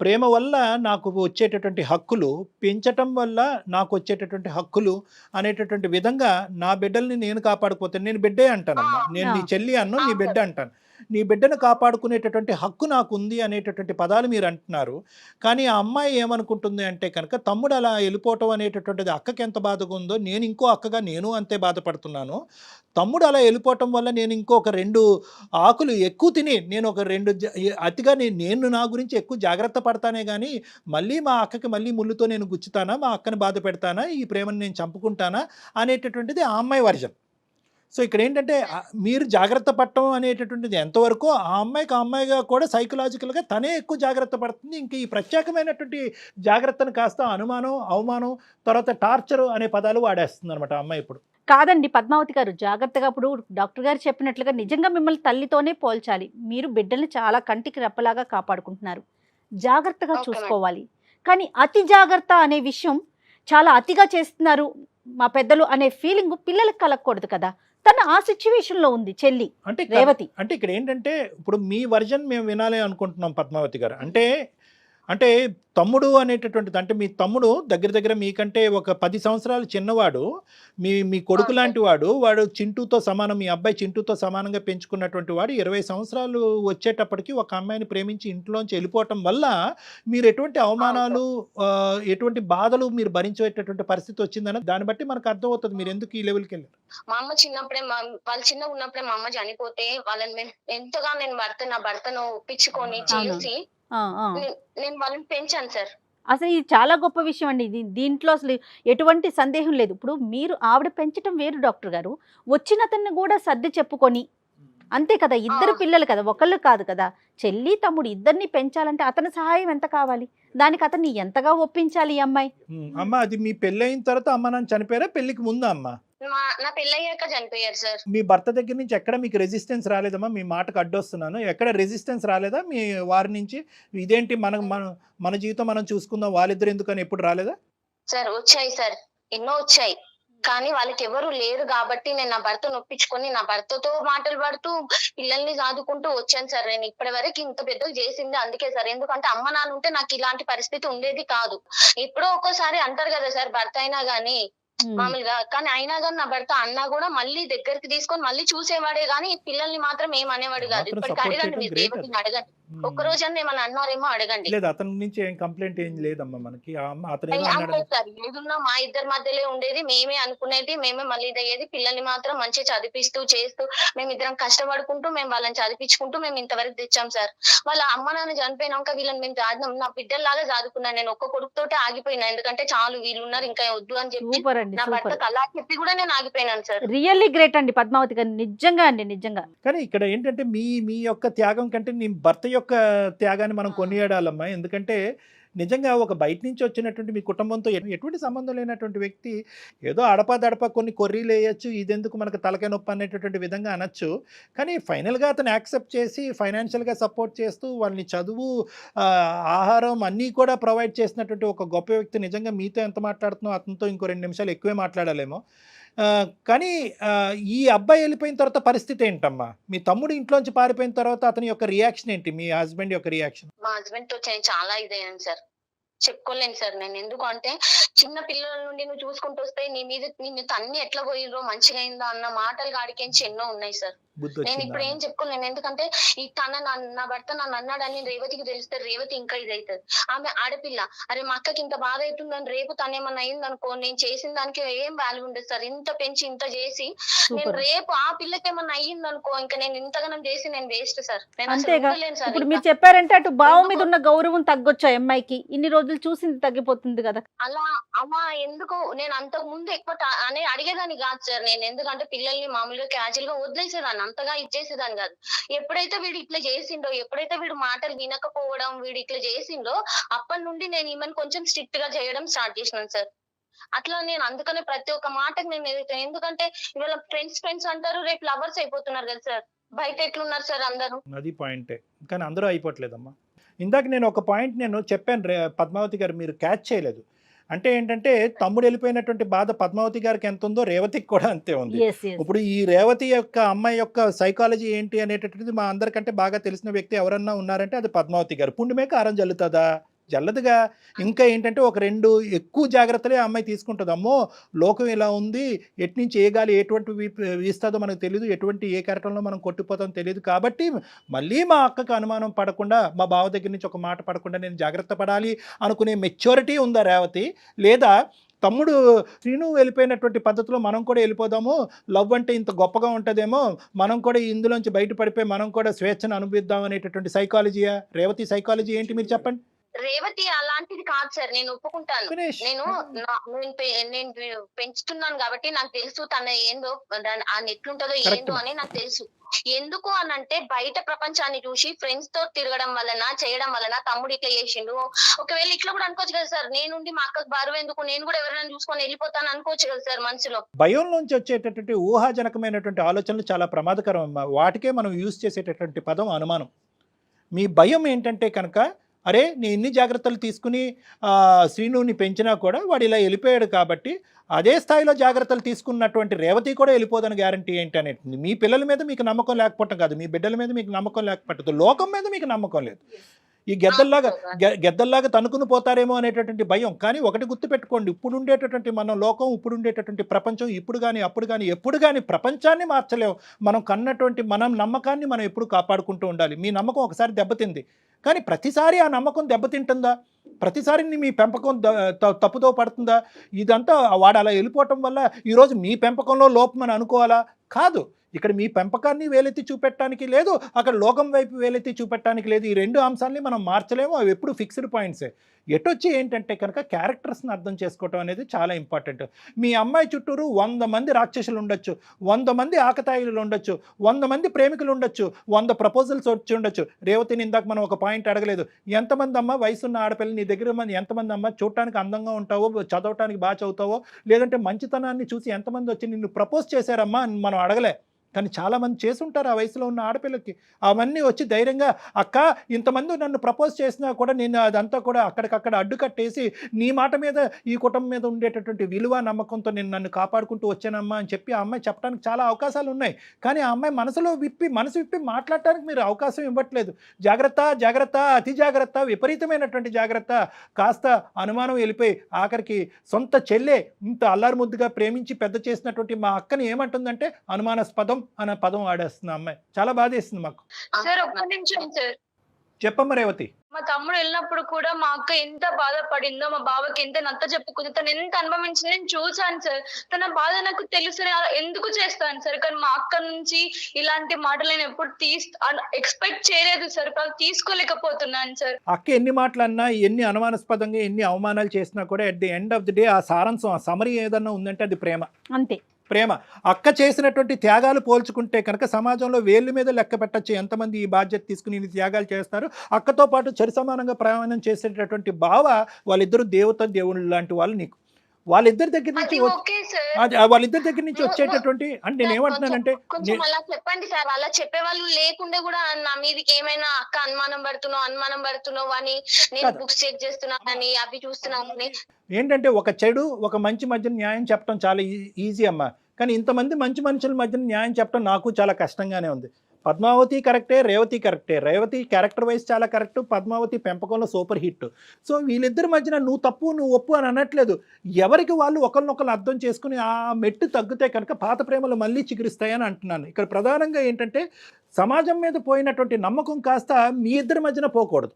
ప్రేమ వల్ల నాకు వచ్చేటటువంటి హక్కులు, పెంచటం వల్ల నాకు వచ్చేటటువంటి హక్కులు అనేటటువంటి విధంగా నా బిడ్డల్ని నేను కాపాడుకోతాను. నేను బిడ్డే అంటానమ్మా, నేను నీ చెల్లి అన్ను, నీ బిడ్డ అంటాను. నీ బిడ్డను కాపాడుకునేటటువంటి హక్కు నాకు ఉంది అనేటటువంటి పదాలు మీరు అంటున్నారు. కానీ ఆ అమ్మాయి ఏమనుకుంటుంది అంటే కనుక తమ్ముడు అలా వెళ్ళిపోవటం అనేటటువంటిది అక్కకి ఎంత బాధగా ఉందో నేను ఇంకో అక్కగా నేను అంతే బాధపడుతున్నాను. తమ్ముడు అలా వెళ్ళిపోవటం వల్ల నేను ఇంకొక 2 ఆకులు ఎక్కువ తిని నేను ఒక 2 అతిగా నేను నా గురించి ఎక్కువ జాగ్రత్త పడతానే కానీ మళ్ళీ మా అక్కకి మళ్ళీ ముళ్ళుతో నేను గుచ్చుతానా, మా అక్కని బాధ పెడతానా, ఈ ప్రేమను నేను చంపుకుంటానా అనేటటువంటిది ఆ అమ్మాయి వర్జన్. సో ఇక్కడ ఏంటంటే మీరు జాగ్రత్త పడటం అనేటటువంటిది ఎంతవరకు ఆ అమ్మాయిగా కూడా సైకలాజికల్గా తనే ఎక్కువ జాగ్రత్త పడుతుంది. ఇంక ఈ ప్రత్యేకమైనటువంటి జాగ్రత్తను కాస్త అనుమానం, అవమానం, తర్వాత టార్చర్ అనే పదాలు వాడేస్తుంది అనమాట ఆ అమ్మాయి ఇప్పుడు. కాదండి పద్మావతి గారు, జాగ్రత్తగా ఇప్పుడు డాక్టర్ గారు చెప్పినట్లుగా నిజంగా మిమ్మల్ని తల్లితోనే పోల్చాలి. మీరు బిడ్డల్ని చాలా కంటికి రెప్పలాగా కాపాడుకుంటున్నారు, జాగ్రత్తగా చూసుకోవాలి. కానీ అతి జాగ్రత్త అనే విషయం చాలా అతిగా చేస్తున్నారు మా పెద్దలు అనే ఫీలింగ్ పిల్లలకు కలగకూడదు కదా. తను ఆ సిచ్యువేషన్ లో ఉంది చెల్లి అంటే రేవతి. అంటే ఇక్కడ ఏంటంటే ఇప్పుడు మీ వర్జన్ మేము వినాలి అనుకుంటున్నాం పద్మావతి గారు. అంటే తమ్ముడు అనేటటువంటిది, అంటే మీ తమ్ముడు దగ్గర మీకంటే ఒక 10 సంవత్సరాలు చిన్నవాడు, మీ కొడుకు లాంటి వాడు చింటూతో సమానం, మీ అబ్బాయి చింటూతో సమానంగా పెంచుకున్నటువంటి వాడు 20 సంవత్సరాలు వచ్చేటప్పటికి ఒక అమ్మాయిని ప్రేమించి ఇంట్లోంచి వెళ్ళిపోవటం వల్ల మీరు ఎటువంటి అవమానాలు, ఎటువంటి బాధలు మీరు భరించేటటువంటి పరిస్థితి వచ్చిందని దాన్ని బట్టి మనకు అర్థమవుతుంది మీరు ఎందుకు ఈ లెవెల్కి వెళ్ళారు. మా అమ్మ చిన్నప్పుడే వాళ్ళు చిన్నగా ఉన్నప్పుడే మా అమ్మ చనిపోతే వాళ్ళని ఎంతగా నేను నా భర్తను ఒప్పించుకొని చేసి నేను వాళ్ళని పెంచాను సార్. అసలు ఇది చాలా గొప్ప విషయం అండి. దీంట్లో అసలు ఎటువంటి సందేహం లేదు. ఇప్పుడు మీరు ఆవిడ పెంచడం వేరు డాక్టర్ గారు, వచ్చిన అతన్ని కూడా సర్ది చెప్పుకొని, అంతే కదా, ఇద్దరు పిల్లలు కదా, ఒకళ్ళు కాదు కదా, చెల్లి తమ్ముడు ఇద్దరిని పెంచాలంటే అతని సహాయం ఎంత కావాలి, దానికి అతన్ని ఎంతగా ఒప్పించాలి ఈ అమ్మాయి. అమ్మ అది మీ పెళ్ళి అయిన తర్వాత అమ్మ నాన్న చనిపోయారా, పెళ్లికి ముందా అమ్మ? నా పెళ్ళయ్యాక చనిపోయారు సార్. మీ భర్త దగ్గర నుంచి ఎక్కడ మీకు రెసిస్టెన్స్ రాలేదమ్మా? మీ మాటకు అడ్డొస్తున్నాను, ఎక్కడ రెసిస్టెన్స్ రాలేదా మీ వారి నుంచి? ఇదేంటి మన జీవితం మనం చూసుకుందాం, వాళ్ళిద్దరు ఎందుకని ఎప్పుడు రాలేదా? సార్ వచ్చాయి సార్, ఎన్నో వచ్చాయి. కానీ వాళ్ళకి ఎవరు లేరు కాబట్టి నేను నా భర్తను ఒప్పించుకొని నా భర్తతో మాటలు పడుతూ పిల్లల్ని సాదుకుంటూ వచ్చాను సార్. నేను ఇప్పటి వరకు ఇంత పెద్దగా చేసింది అందుకే సార్. ఎందుకంటే అమ్మ నాన్న ఉంటే నాకు ఇలాంటి పరిస్థితి ఉండేది కాదు. ఎప్పుడో ఒక్కోసారి అంటారు కదా సార్ భర్త అయినా గానీ మామూలుగా, కానీ అయినా కానీ నా భర్త అన్నా కూడా మళ్ళీ దగ్గరికి తీసుకొని మళ్ళీ చూసేవాడే గానీ పిల్లల్ని మాత్రం ఏం అనేవాడు కాదు. ఇప్పటికి అడగండి, మీరు రేవతిని అడగండి, ఒక్క రోజన్నా ఏమన్నా అన్నారేమో అడగండి. లేదు అతని నుంచి ఏం కంప్లైంట్ ఏం లేదమ్మా మనకి. ఏదున్నా మా ఇద్దరి మధ్యలో ఉండేది, మేమే అనుకునేది, మేమే మళ్ళీ అయ్యేది. పిల్లల్ని మాత్రం మంచిగా చదివిస్తూ చేస్తూ మేమిద్దరం కష్టపడుకుంటూ మేము వాళ్ళని చదివించుకుంటూ మేము ఇంతవరకు తెచ్చాం సార్. వాళ్ళ అమ్మ నాన్న చనిపోయినాక వీళ్ళని మేము సాధినాం. నా బిడ్డల్లాగా చదువుకున్నాను నేను, ఒక్క కొడుకుతోటే ఆగిపోయినా. ఎందుకంటే చాలు వీళ్ళు ఉన్నారు ఇంకా వద్దు అని చెప్పి నా భర్తకు అలా చెప్పి కూడా నేను ఆగిపోయినాను సార్. రియల్లీ గ్రేట్ అండి పద్మావతి గారు, నిజంగా అండి, నిజంగా. కానీ ఇక్కడ ఏంటంటే మీ యొక్క త్యాగం కంటే నీ భర్త యొక్క త్యాగాన్ని మనం కొనియాడాలమ్మా. ఎందుకంటే నిజంగా ఒక బయట నుంచి వచ్చినటువంటి మీ కుటుంబంతో ఎటువంటి సంబంధం లేనటువంటి వ్యక్తి ఏదో అడపదడప కొన్ని కొర్రీలు వేయచ్చు, ఇదెందుకు మనకు తలకాయ నొప్పి అనేటటువంటి విధంగా అనొచ్చు. కానీ ఫైనల్గా అతను యాక్సెప్ట్ చేసి ఫైనాన్షియల్గా సపోర్ట్ చేస్తూ వాళ్ళని చదువు, ఆహారం అన్నీ కూడా ప్రొవైడ్ చేసినటువంటి ఒక గొప్ప వ్యక్తి. నిజంగా మీతో ఎంత మాట్లాడుతున్నావు అతనితో ఇంకో 2 నిమిషాలు ఎక్కువే మాట్లాడాలేమో. కానీ ఈ అబ్బాయి వెళ్ళిపోయిన తర్వాత పరిస్థితి ఏంటమ్మా? మీ తమ్ముడు ఇంట్లోంచి పారిపోయిన తర్వాత అతని యొక్క రియాక్షన్ ఏంటి, మీ హస్బెండ్ యొక్క రియాక్షన్? మా హస్బెండ్ తో చాలా ఇదయ్యాను సార్, చెప్పుకోలేను సార్ నేను. ఎందుకు అంటే చిన్న పిల్లల నుండి నువ్వు చూసుకుంటూ వస్తే నీ మీద నిన్ను తన్ని ఎట్లా పోయిండ్రో మంచిగా అయిందా అన్న మాటలు గాడికించి ఎన్నో ఉన్నాయి సార్. బుద్ధి నేను వచ్చిందా ఇప్పుడు ఏం అని. చెప్పుకోలేను, ఎందుకంటే ఈ నా భర్త నన్ను అన్నాడని రేవతికి తెలిస్తే రేవతి ఇంకా ఇది అవుతుంది. ఆమె ఆడపిల్ల, అరే మా అక్కకి ఇంత బాధ అవుతుందని రేపు తనేమన్నా అయింది అనుకో, నేను చేసిన దానికి ఏం వాల్యూ ఉండదు సార్. ఇంత పెంచి ఇంత చేసి నేను సూపర్. రేపు ఆ పిల్లకి ఏమన్నా అయ్యింది అనుకో, ఇంకా నేను ఇంతగానం చేసి నేను వేస్ట్ సార్. నేను అసలు అంతేగా. ఉండలేను సార్ ఇప్పుడు ఇంకా. మీరు చెప్పారంటే అటు బావ మీద ఎందుకు? ఉన్న గౌరవం తగ్గొచ్చు ఆ అమ్మాయికి, ఇన్ని రోజులు చూసింది తగ్గిపోతుంది కదా. అలా అమ్మా ఎందుకు నేను అంతకు ముందు ఎక్కువ అని అడిగేదాన్ని కాదు సార్. నేను ఎందుకంటే పిల్లల్ని మామూలుగా క్యాజువల్ గా వదిలేసేదాన్ని, అంతగా ఇచ్చేసేదాన్ని కాదు. ఎప్పుడైతే వీడు ఇట్లా చేసిండో, ఎప్పుడైతే వీడు మాటలు వినకపోవడం, వీడు ఇట్లా చేసిండో, అప్పటి నుండి నేను ఈమెను కొంచెం స్ట్రిక్ట్ గా చేయడం స్టార్ట్ చేసినాను సార్. అట్లా నేను అందుకనే ప్రతి ఒక్క మాటకు నేను ఎదుగుతాను. ఎందుకంటే ఇవాళ ఫ్రెండ్స్ అంటారు, రేపు లవర్స్ అయిపోతున్నారు కదా సార్. బయట ఎట్లున్నారు సార్ అందరూ? అది పాయింటే, కానీ అందరూ అయిపోవట్లేదమ్మా. ఇందాక నేను ఒక పాయింట్ నేను చెప్పాను పద్మావతి గారు, మీరు క్యాచ్ చేయలేదు. అంటే ఏంటంటే తమ్ముడు వెళ్ళిపోయినటువంటి బాధ పద్మావతి గారికి ఎంత ఉందో రేవతికి కూడా అంతే ఉంది. Yes yes. ఇప్పుడు ఈ రేవతి యొక్క అమ్మాయి యొక్క సైకాలజీ ఏంటి అనేటటువంటిది మా అందరికంటే బాగా తెలిసిన వ్యక్తి ఎవరన్నా ఉన్నారంటే అది పద్మావతి గారు. పుండుమే కారం జల్లుతుందా? జల్లదుగా. ఇంకా ఏంటంటే ఒక 2 ఎక్కువ జాగ్రత్తలే ఆ అమ్మాయి తీసుకుంటుంది. అమ్మో లోకం ఇలా ఉంది, ఎట్నుంచి ఏ గాలి ఎటువంటి వీస్తుందో మనకు తెలియదు, ఎటువంటి ఏ కెరటంలో మనం కొట్టిపోతామో తెలియదు. కాబట్టి మళ్ళీ మా అక్కకు అనుమానం పడకుండా, మా బావ దగ్గర నుంచి ఒక మాట పడకుండా నేను జాగ్రత్త పడాలి అనుకునే మెచ్యూరిటీ ఉందా రేవతి? లేదా తమ్ముడు శ్రీను వెళ్ళిపోయినటువంటి పద్ధతిలో మనం కూడా వెళ్ళిపోదాము, లవ్ అంటే ఇంత గొప్పగా ఉంటుందేమో, మనం కూడా ఇందులోంచి బయటపడిపోయి మనం కూడా స్వేచ్ఛను అనుభవిద్దాం అనేటటువంటి సైకాలజీయా? రేవతి సైకాలజీ ఏంటి మీరు చెప్పండి. రేవతి అలాంటిది కాదు సార్, నేను ఒప్పుకుంటాను. ఫినిష్. నేను నేను పెంచుతున్నాను కాబట్టి నాకు తెలుసు తన ఏందో, ఆ ఎట్లుంటదో ఏందో అని నాకు తెలుసు. ఎందుకు అనంటే బయట ప్రపంచాన్ని చూసి ఫ్రెండ్స్ తో తిరగడం వలన చేయడం వలన తమ్ముడు ఇట్లా చేసిండు. ఒకవేళ ఇట్లా కూడా అనుకోవచ్చు కదా సార్, నేనుండి మా అక్కకు బరువు ఎందుకు, నేను కూడా ఎవరైనా చూసుకొని వెళ్ళిపోతాను అనుకోవచ్చు కదా సార్ మనసులో. భయంలోంచి వచ్చేటటువంటి ఊహాజనకమైనటువంటి ఆలోచనలు చాలా ప్రమాదకరం అమ్మా. వాటికే మనం యూజ్ చేసేటటువంటి పదం అనుమానం. మీ భయం ఏంటంటే కనుక, అరే నేను ఇన్ని జాగ్రత్తలు తీసుకుని శ్రీనుని పెంచినా కూడా వాడు ఇలా వెళ్ళిపోయాడు కాబట్టి అదే స్థాయిలో జాగ్రత్తలు తీసుకున్నటువంటి రేవతి కూడా వెళ్ళిపోదని గ్యారంటీ ఏంటి అనేది. మీ పిల్లల మీద మీకు నమ్మకం లేకపోవటం కాదు, మీ బిడ్డల మీద మీకు నమ్మకం లేకపోవట్లేదు, లోకం మీద మీకు నమ్మకం లేదు. ఈ గెద్దల్లాగా తనుకుని పోతారేమో అనేటటువంటి భయం. కానీ ఒకటి గుర్తుపెట్టుకోండి, ఇప్పుడు ఉండేటటువంటి మన లోకం, ఇప్పుడు ఉండేటటువంటి ప్రపంచం ఇప్పుడు కానీ అప్పుడు కానీ ఎప్పుడు కానీ ప్రపంచాన్ని మార్చలేము. మనం కన్నటువంటి మనం నమ్మకాన్ని మనం ఎప్పుడు కాపాడుకుంటూ ఉండాలి. మీ నమ్మకం ఒకసారి దెబ్బతింది, కానీ ప్రతిసారి ఆ నమ్మకం దెబ్బతింటుందా? ప్రతిసారి మీ పెంపకం తప్పుదో పడుతుందా? ఇదంతా వాడు అలా వెళ్ళిపోవటం వల్ల ఈరోజు మీ పెంపకంలో లోపం అని అనుకోవాలా? కాదు. ఇక్కడ మీ పెంపకాన్ని వేలెత్తి చూపెట్టడానికి లేదు, అక్కడ లోకం వైపు వేలెత్తి చూపెట్టడానికి లేదు. ఈ 2 అంశాలని మనం మార్చలేము, అవి ఎప్పుడు ఫిక్స్డ్ పాయింట్సే. ఎటొచ్చి ఏంటంటే కనుక క్యారెక్టర్స్ని అర్థం చేసుకోవటం అనేది చాలా ఇంపార్టెంట్. మీ అమ్మాయి చుట్టూరు 100 మంది రాక్షసులు ఉండొచ్చు, 100 మంది ఆకతాయిలు ఉండొచ్చు, 100 మంది ప్రేమికులు ఉండొచ్చు, 100 ప్రపోజల్స్ వచ్చి ఉండొచ్చు. రేవతిని ఇందాక మనం ఒక పాయింట్ అడగలేదు, ఎంతమంది అమ్మ వయసున్న ఆడపిల్లలు నీ దగ్గర ఎంతమంది అమ్మ చూడటానికి అందంగా ఉంటావో, చదవటానికి బాగా చదువుతావో, లేదంటే మంచితనాన్ని చూసి ఎంతమంది వచ్చి నిన్ను ప్రపోజ్ చేశారమ్మా అని మనం అడగలే. కానీ చాలామంది చేసుంటారు ఆ వయసులో ఉన్న ఆడపిల్లకి. అవన్నీ వచ్చి ధైర్యంగా, అక్క ఇంతమంది నన్ను ప్రపోజ్ చేసినా కూడా నేను అదంతా కూడా అక్కడికక్కడ అడ్డుకట్టేసి నీ మాట మీద ఈ కుటుంబం మీద ఉండేటటువంటి విలువ నమ్మకంతో నేను నన్ను కాపాడుకుంటూ వచ్చానమ్మా అని చెప్పి ఆ అమ్మాయి చెప్పడానికి చాలా అవకాశాలు ఉన్నాయి. కానీ ఆ అమ్మాయి మనసు విప్పి మాట్లాడటానికి మీరు అవకాశం ఇవ్వట్లేదు. జాగ్రత్త జాగ్రత్త, అతి జాగ్రత్త, విపరీతమైనటువంటి జాగ్రత్త. కాస్త అనుమానం వెళ్ళిపోయి ఆఖరికి సొంత చెల్లె ఇంత అల్లారు ముద్దుగా ప్రేమించి పెద్ద చేసినటువంటి మా అక్కని ఏమంటుందంటే అనుమానాస్పదం అనే పదం వాడేస్తుంది అమ్మాయి. చాలా బాధేస్తుంది మాకు. సార్ ఒక్క నిమిషం సార్. చెప్పమ్మ రేవతి. మా తమ్ముడు వెళ్ళినప్పుడు కూడా మా అక్క ఎంత బాధపడిందో, మా బావకి ఎంత నచ్చ చెప్పుకుందో, తను ఎంత అనుభవించిందో నేను చూసాను సార్. తన బాధ నాకు తెలుసు, ఎందుకు చేస్తాను సార్. కానీ మా అక్క నుంచి ఇలాంటి మాటలు నేను ఎప్పుడు ఎక్స్పెక్ట్ చేయలేదు సార్, తీసుకోలేకపోతున్నాను సార్. అక్క ఎన్ని మాటలు అన్నా, ఎన్ని అనుమానాస్పదంగా ఎన్ని అవమానాలు చేసినా కూడా at the end of the day ఆ సారాంశం, ఆ సమరీ ఏదన్నా ఉందంటే అది ప్రేమ. అంతే. ప్రేమ. అక్క చేసినటువంటి త్యాగాలు పోల్చుకుంటే కనుక సమాజంలో వేళ్ళ మీద లెక్క పెట్టచ్చు ఎంతమంది ఈ బాధ్యత తీసుకుని ఇన్ని త్యాగాలు చేస్తారు. అక్కతో పాటు చరి సమానంగా ప్రయాణం చేసేటటువంటి బావ, వాళ్ళిద్దరు దేవుళ్ళు లాంటి వాళ్ళు నీకు. వాళ్ళిద్దరి దగ్గర నుంచి వాళ్ళిద్దరి దగ్గర నుంచి వచ్చేటటువంటి, అంటే నేను ఏమంటున్నానంటే, కొంచెం అలా చెప్పండి సార్. అలా చెప్పే వాళ్ళు లేకుండా కూడా నా మీదకి ఏమైనా అక్క అనుమానం పడుతున్నావు అని, నేను బుక్స్ చెక్ చేస్తున్నానని, అవి చూస్తున్నానని. ఏంటంటే ఒక చెడు ఒక మంచి మధ్యన న్యాయం చెప్పడం చాలా ఈజీ అమ్మా. కానీ ఇంతమంది మంచి మనుషుల మధ్యన న్యాయం చెప్పడం నాకు చాలా కష్టంగానే ఉంది. పద్మావతి కరెక్టే, రేవతి కరెక్టే. రేవతి క్యారెక్టర్ వైజ్ చాలా కరెక్ట్, పద్మావతి పెంపకంలో సూపర్ హిట్. సో వీళ్ళిద్దరి మధ్యన నువ్వు తప్పు నువ్వు ఒప్పు అని అనట్లేదు. ఎవరికి వాళ్ళు ఒకరినొకరు అర్థం చేసుకుని ఆ మెట్టు తగ్గితే కనుక పాత ప్రేమలు మళ్ళీ చిగురిస్తాయని అంటున్నాను. ఇక్కడ ప్రధానంగా ఏంటంటే సమాజం మీద పోయినటువంటి నమ్మకం కాస్త మీ ఇద్దరి మధ్యన పోకూడదు.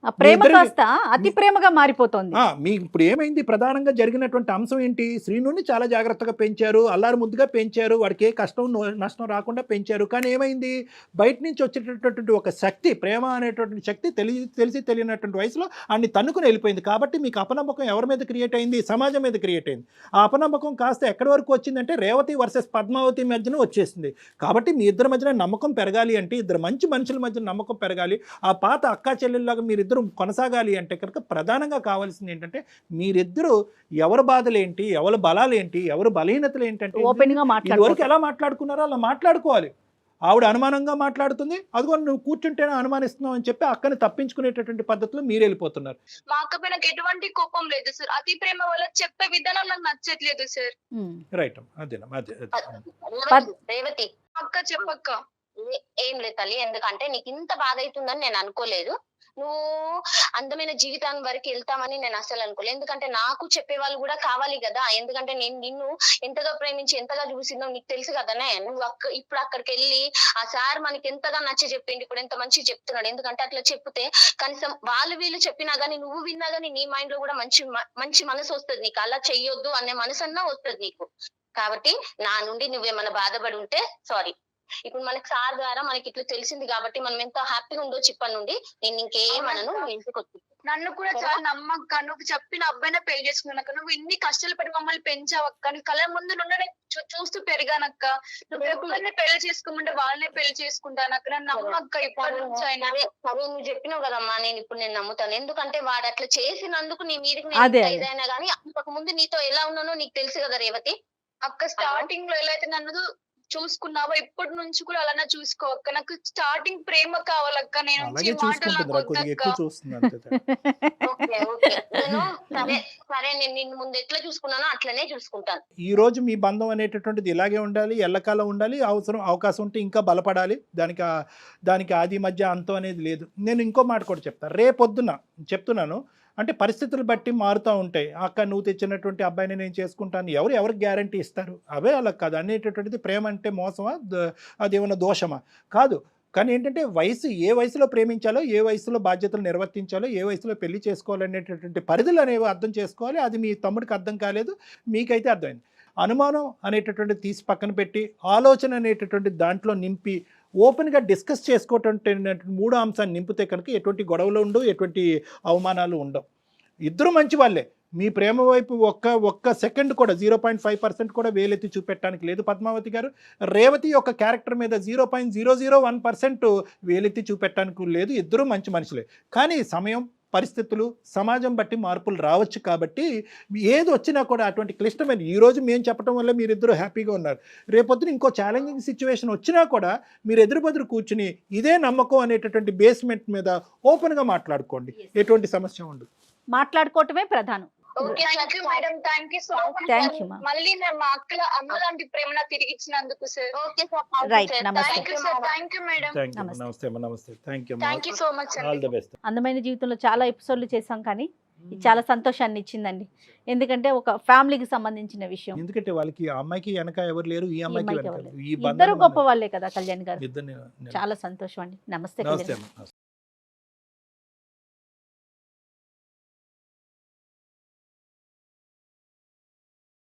ఆ ప్రేమ ఇద్దరికి- కాస్త అతి ప్రేమగా మారిపోతుంది. మీ ఇప్పుడు ఏమైంది, ప్రధానంగా జరిగినటువంటి అంశం ఏంటి, శ్రీనుని చాలా జాగ్రత్తగా పెంచారు, అల్లారు ముద్దుగా పెంచారు, వాడికి ఏ కష్టం నష్టం రాకుండా పెంచారు. కానీ ఏమైంది, బయట నుంచి వచ్చేటటువంటి ఒక శక్తి, ప్రేమ అనేటువంటి శక్తి తెలిసి తెలియనటువంటి వయసులో అన్ని తన్నుకుని వెళ్ళిపోయింది. కాబట్టి మీకు అపనమ్మకం ఎవరి మీద క్రియేట్ అయింది, సమాజం మీద క్రియేట్ అయింది. ఆ అపనమ్మకం కాస్త ఎక్కడి వరకు వచ్చిందంటే రేవతి వర్సెస్ పద్మావతి మధ్యన వచ్చేసింది. కాబట్టి మీ ఇద్దరి మధ్యన నమ్మకం పెరగాలి అంటే, ఇద్దరు మంచి మనుషుల మధ్య నమ్మకం పెరగాలి, ఆ పాత అక్కా చెల్లెల్లాగా మీరిద్దరు కొనసాగాలి అంటే కనుక ప్రధానంగా కావాల్సింది ఏంటంటే మీరిద్దరూ ఎవరి బాధలేంటి, ఎవరి బలాలేంటి, ఎవరి బలహీనతలు ఏంటంటే ఓపెన్ గా ఇదివరకు మాట్లాడుకోవాలి. ఎలా మాట్లాడుకున్నారో అలా మాట్లాడుకోవాలి. ఆవిడ అనుమానంగా మాట్లాడుతుంది, అదిగో నువ్వు కూర్చుంటేనే అనుమానిస్తున్నావు అని చెప్పి అక్కని తప్పించుకునేటటువంటి పద్ధతిలో మీరు వెళ్ళిపోతున్నారు. మా అక్క పైన నాకు ఎటువంటి కోపం లేదు సార్. అతి ప్రేమ వల్ల చెప్పే విధానం నాకు నచ్చట్లేదు సార్. రైట్ అదేనా, అదే. రేవతి అక్క చెప్పక్క. ఏం లేదు తల్లి, ఎందుకంటే నీకు ఇంత బాధ అవుతుందని నేను అనుకోలేదు. నువ్వు అందమైన జీవితాన్ని వరకు వెళ్తామని నేను అసలు అనుకోలేదు. ఎందుకంటే నాకు చెప్పేవాళ్ళు కూడా కావాలి కదా. ఎందుకంటే నేను నిన్ను ఎంతగా ప్రేమించి ఎంతగా చూసిందో నీకు తెలుసు కదనే. నువ్వు ఇప్పుడు అక్కడికి వెళ్ళి ఆ సార్ మనకి ఎంతగా నచ్చ చెప్పిండు, ఇప్పుడు ఎంత మంచిగా చెప్తున్నాడు. ఎందుకంటే అట్లా చెప్తే కనీసం వీళ్ళు చెప్పినా గానీ నువ్వు విన్నా గానీ నీ మైండ్ లో కూడా మంచి మనసు వస్తుంది నీకు. అలా చెయ్యొద్దు అనే మనసు అన్నా వస్తుంది నీకు. కాబట్టి నా నుండి నువ్వేమైనా బాధపడి ఉంటే సారీ. ఇప్పుడు మనకి సార్ ద్వారా మనకి ఇట్లా తెలిసింది కాబట్టి మనం ఎంత హ్యాపీగా ఉందో చెప్పని నుండి నేను ఇంకేమనను. నువ్వు ఇంటికి వచ్చి నన్ను కూడా చాలా నమ్మక్క. నువ్వు చెప్పిన అబ్బాయినే పెళ్లి చేసుకున్నాక నువ్వు ఇన్ని కష్టాలు పడి మమ్మల్ని పెంచావక్క. నీ కళ్ళ ముందు నుండి నేను చూస్తూ పెరిగానక్క. నువ్వు ఎవరిని పెళ్లి చేసుకోమంటే వాళ్ళనే పెళ్లి చేసుకుంటానక్క. నన్ను నమ్మక్క ఇప్పటి నుంచి అయినా. సరే నువ్వు చెప్పినావు కదమ్మా, నేను నమ్ముతాను. ఎందుకంటే వాడు అట్లా చేసినందుకు నీ మీదకి అదే. ఇదైనా గానీ అంతకు ముందు నీతో ఎలా ఉన్నానో నీకు తెలుసు కదా రేవతి. అక్క స్టార్టింగ్ లో ఎలా అయితే నన్ను చూసుకున్నావో ఇప్పటి నుంచి కూడా అలానే చూసుకో అక్క. నాకు స్టార్టింగ్ ప్రేమ కావాలక్క. నేను అలాగే మాటలు నాకు చూసుకుంటుందిరా, కొద్దిగా వద్దక్క. ఎక్కువ చూస్తుంది అంతే. ఓకే నేను సరే నేను నిన్ను ముందు ఎట్లా చూసుకున్నానో అట్లనే చూసుకుంటాను. ఈ రోజు మీ బంధం అనేటటువంటిది ఇలాగే ఉండాలి, ఎల్లకాలం ఉండాలి. అవకాశం ఉంటే ఇంకా బలపడాలి. దానికి ఆది మధ్య అంతం అనేది లేదు. నేను ఇంకో మాట కూడా చెప్తాను, రేపొద్దున చెప్తున్నాను, అంటే పరిస్థితులు బట్టి మారుతూ ఉంటాయి. అక్క నువ్వు తెచ్చినటువంటి అబ్బాయిని నేను చేసుకుంటాను, ఎవరికి గ్యారంటీ ఇస్తారు? అవే అలా కాదు అనేటటువంటిది. ప్రేమ అంటే మోసమా, అదేమన్నా దోషమా? కాదు. కానీ ఏంటంటే ఏ వయసులో ప్రేమించాలో, ఏ వయసులో బాధ్యతలు నిర్వర్తించాలో, ఏ వయసులో పెళ్లి చేసుకోవాలనేటటువంటి పరిధులు అనేవి అర్థం చేసుకోవాలి. అది మీ తమ్ముడికి అర్థం కాలేదు, మీకైతే అర్థమైంది. అనుమానం అనేటటువంటిది తీసి పక్కన పెట్టి ఆలోచన అనేటటువంటి దాంట్లో నింపి ఓపెన్గా డిస్కస్ చేసుకోవటం మూడో అంశాన్ని నింపితే కనుక ఎటువంటి గొడవలు ఉండవు, ఎటువంటి అవమానాలు ఉండవు. ఇద్దరు మంచి వాళ్ళే. మీ ప్రేమ వైపు ఒక్క సెకండ్ కూడా 0.5% కూడా వేలెత్తి చూపెట్టడానికి లేదు పద్మావతి గారు. రేవతి యొక్క క్యారెక్టర్ మీద 0.001% వేలెత్తి చూపెట్టడానికి లేదు. ఇద్దరు మంచి మనుషులే. కానీ సమయం, పరిస్థితులు, సమాజం బట్టి మార్పులు రావచ్చు. కాబట్టి ఏది వచ్చినా కూడా అటువంటి క్లిష్టమైన, ఈరోజు మేము చెప్పడం వల్ల మీరిద్దరూ హ్యాపీగా ఉన్నారు. రేపొద్దున ఇంకో ఛాలెంజింగ్ సిచ్యువేషన్ వచ్చినా కూడా మీరు ఎదురు కూర్చుని ఇదే నమ్మకం అనేటటువంటి బేస్మెంట్ మీద ఓపెన్గా మాట్లాడుకోండి, ఎటువంటి సమస్య ఉండదు. మాట్లాడుకోవటమే ప్రధానం. Okay, thank you madam. Thank you so much. Thank you, ma'am. మళ్ళీ నేను మా అమ్మ లాంటి ప్రేమ నాకు తిరిగి ఇచ్చినందుకు సార్. ఓకే Right, సార్, నమస్తే. Thank you sir. Thank you madam. నమస్తే. Thank you. Thank you so much all అండి. The best. అందమైన జీవితంలో చాలా ఎపిసోడ్లు చేసాం కానీ ఇది చాలా సంతోషాన్ని ఇచ్చిందండి. ఎందుకంటే ఒక ఫ్యామిలీకి సంబంధించిన విషయం. ఎందుకంటే వాళ్ళకి ఆ అమ్మాయికి వెనక ఎవరు లేరు, ఈ అమ్మాయికి అమ్మాయికి వెనక ఎవరు లేరు. ఈ ఇద్దరు బంధం గొప్ప వాళ్ళే కదా కళ్యాణ్ గారు. ఇద్దరిని- చాలా సంతోషం అండి. నమస్తే నమస్తే కళ్యాణ్ గారు. అమ్మ.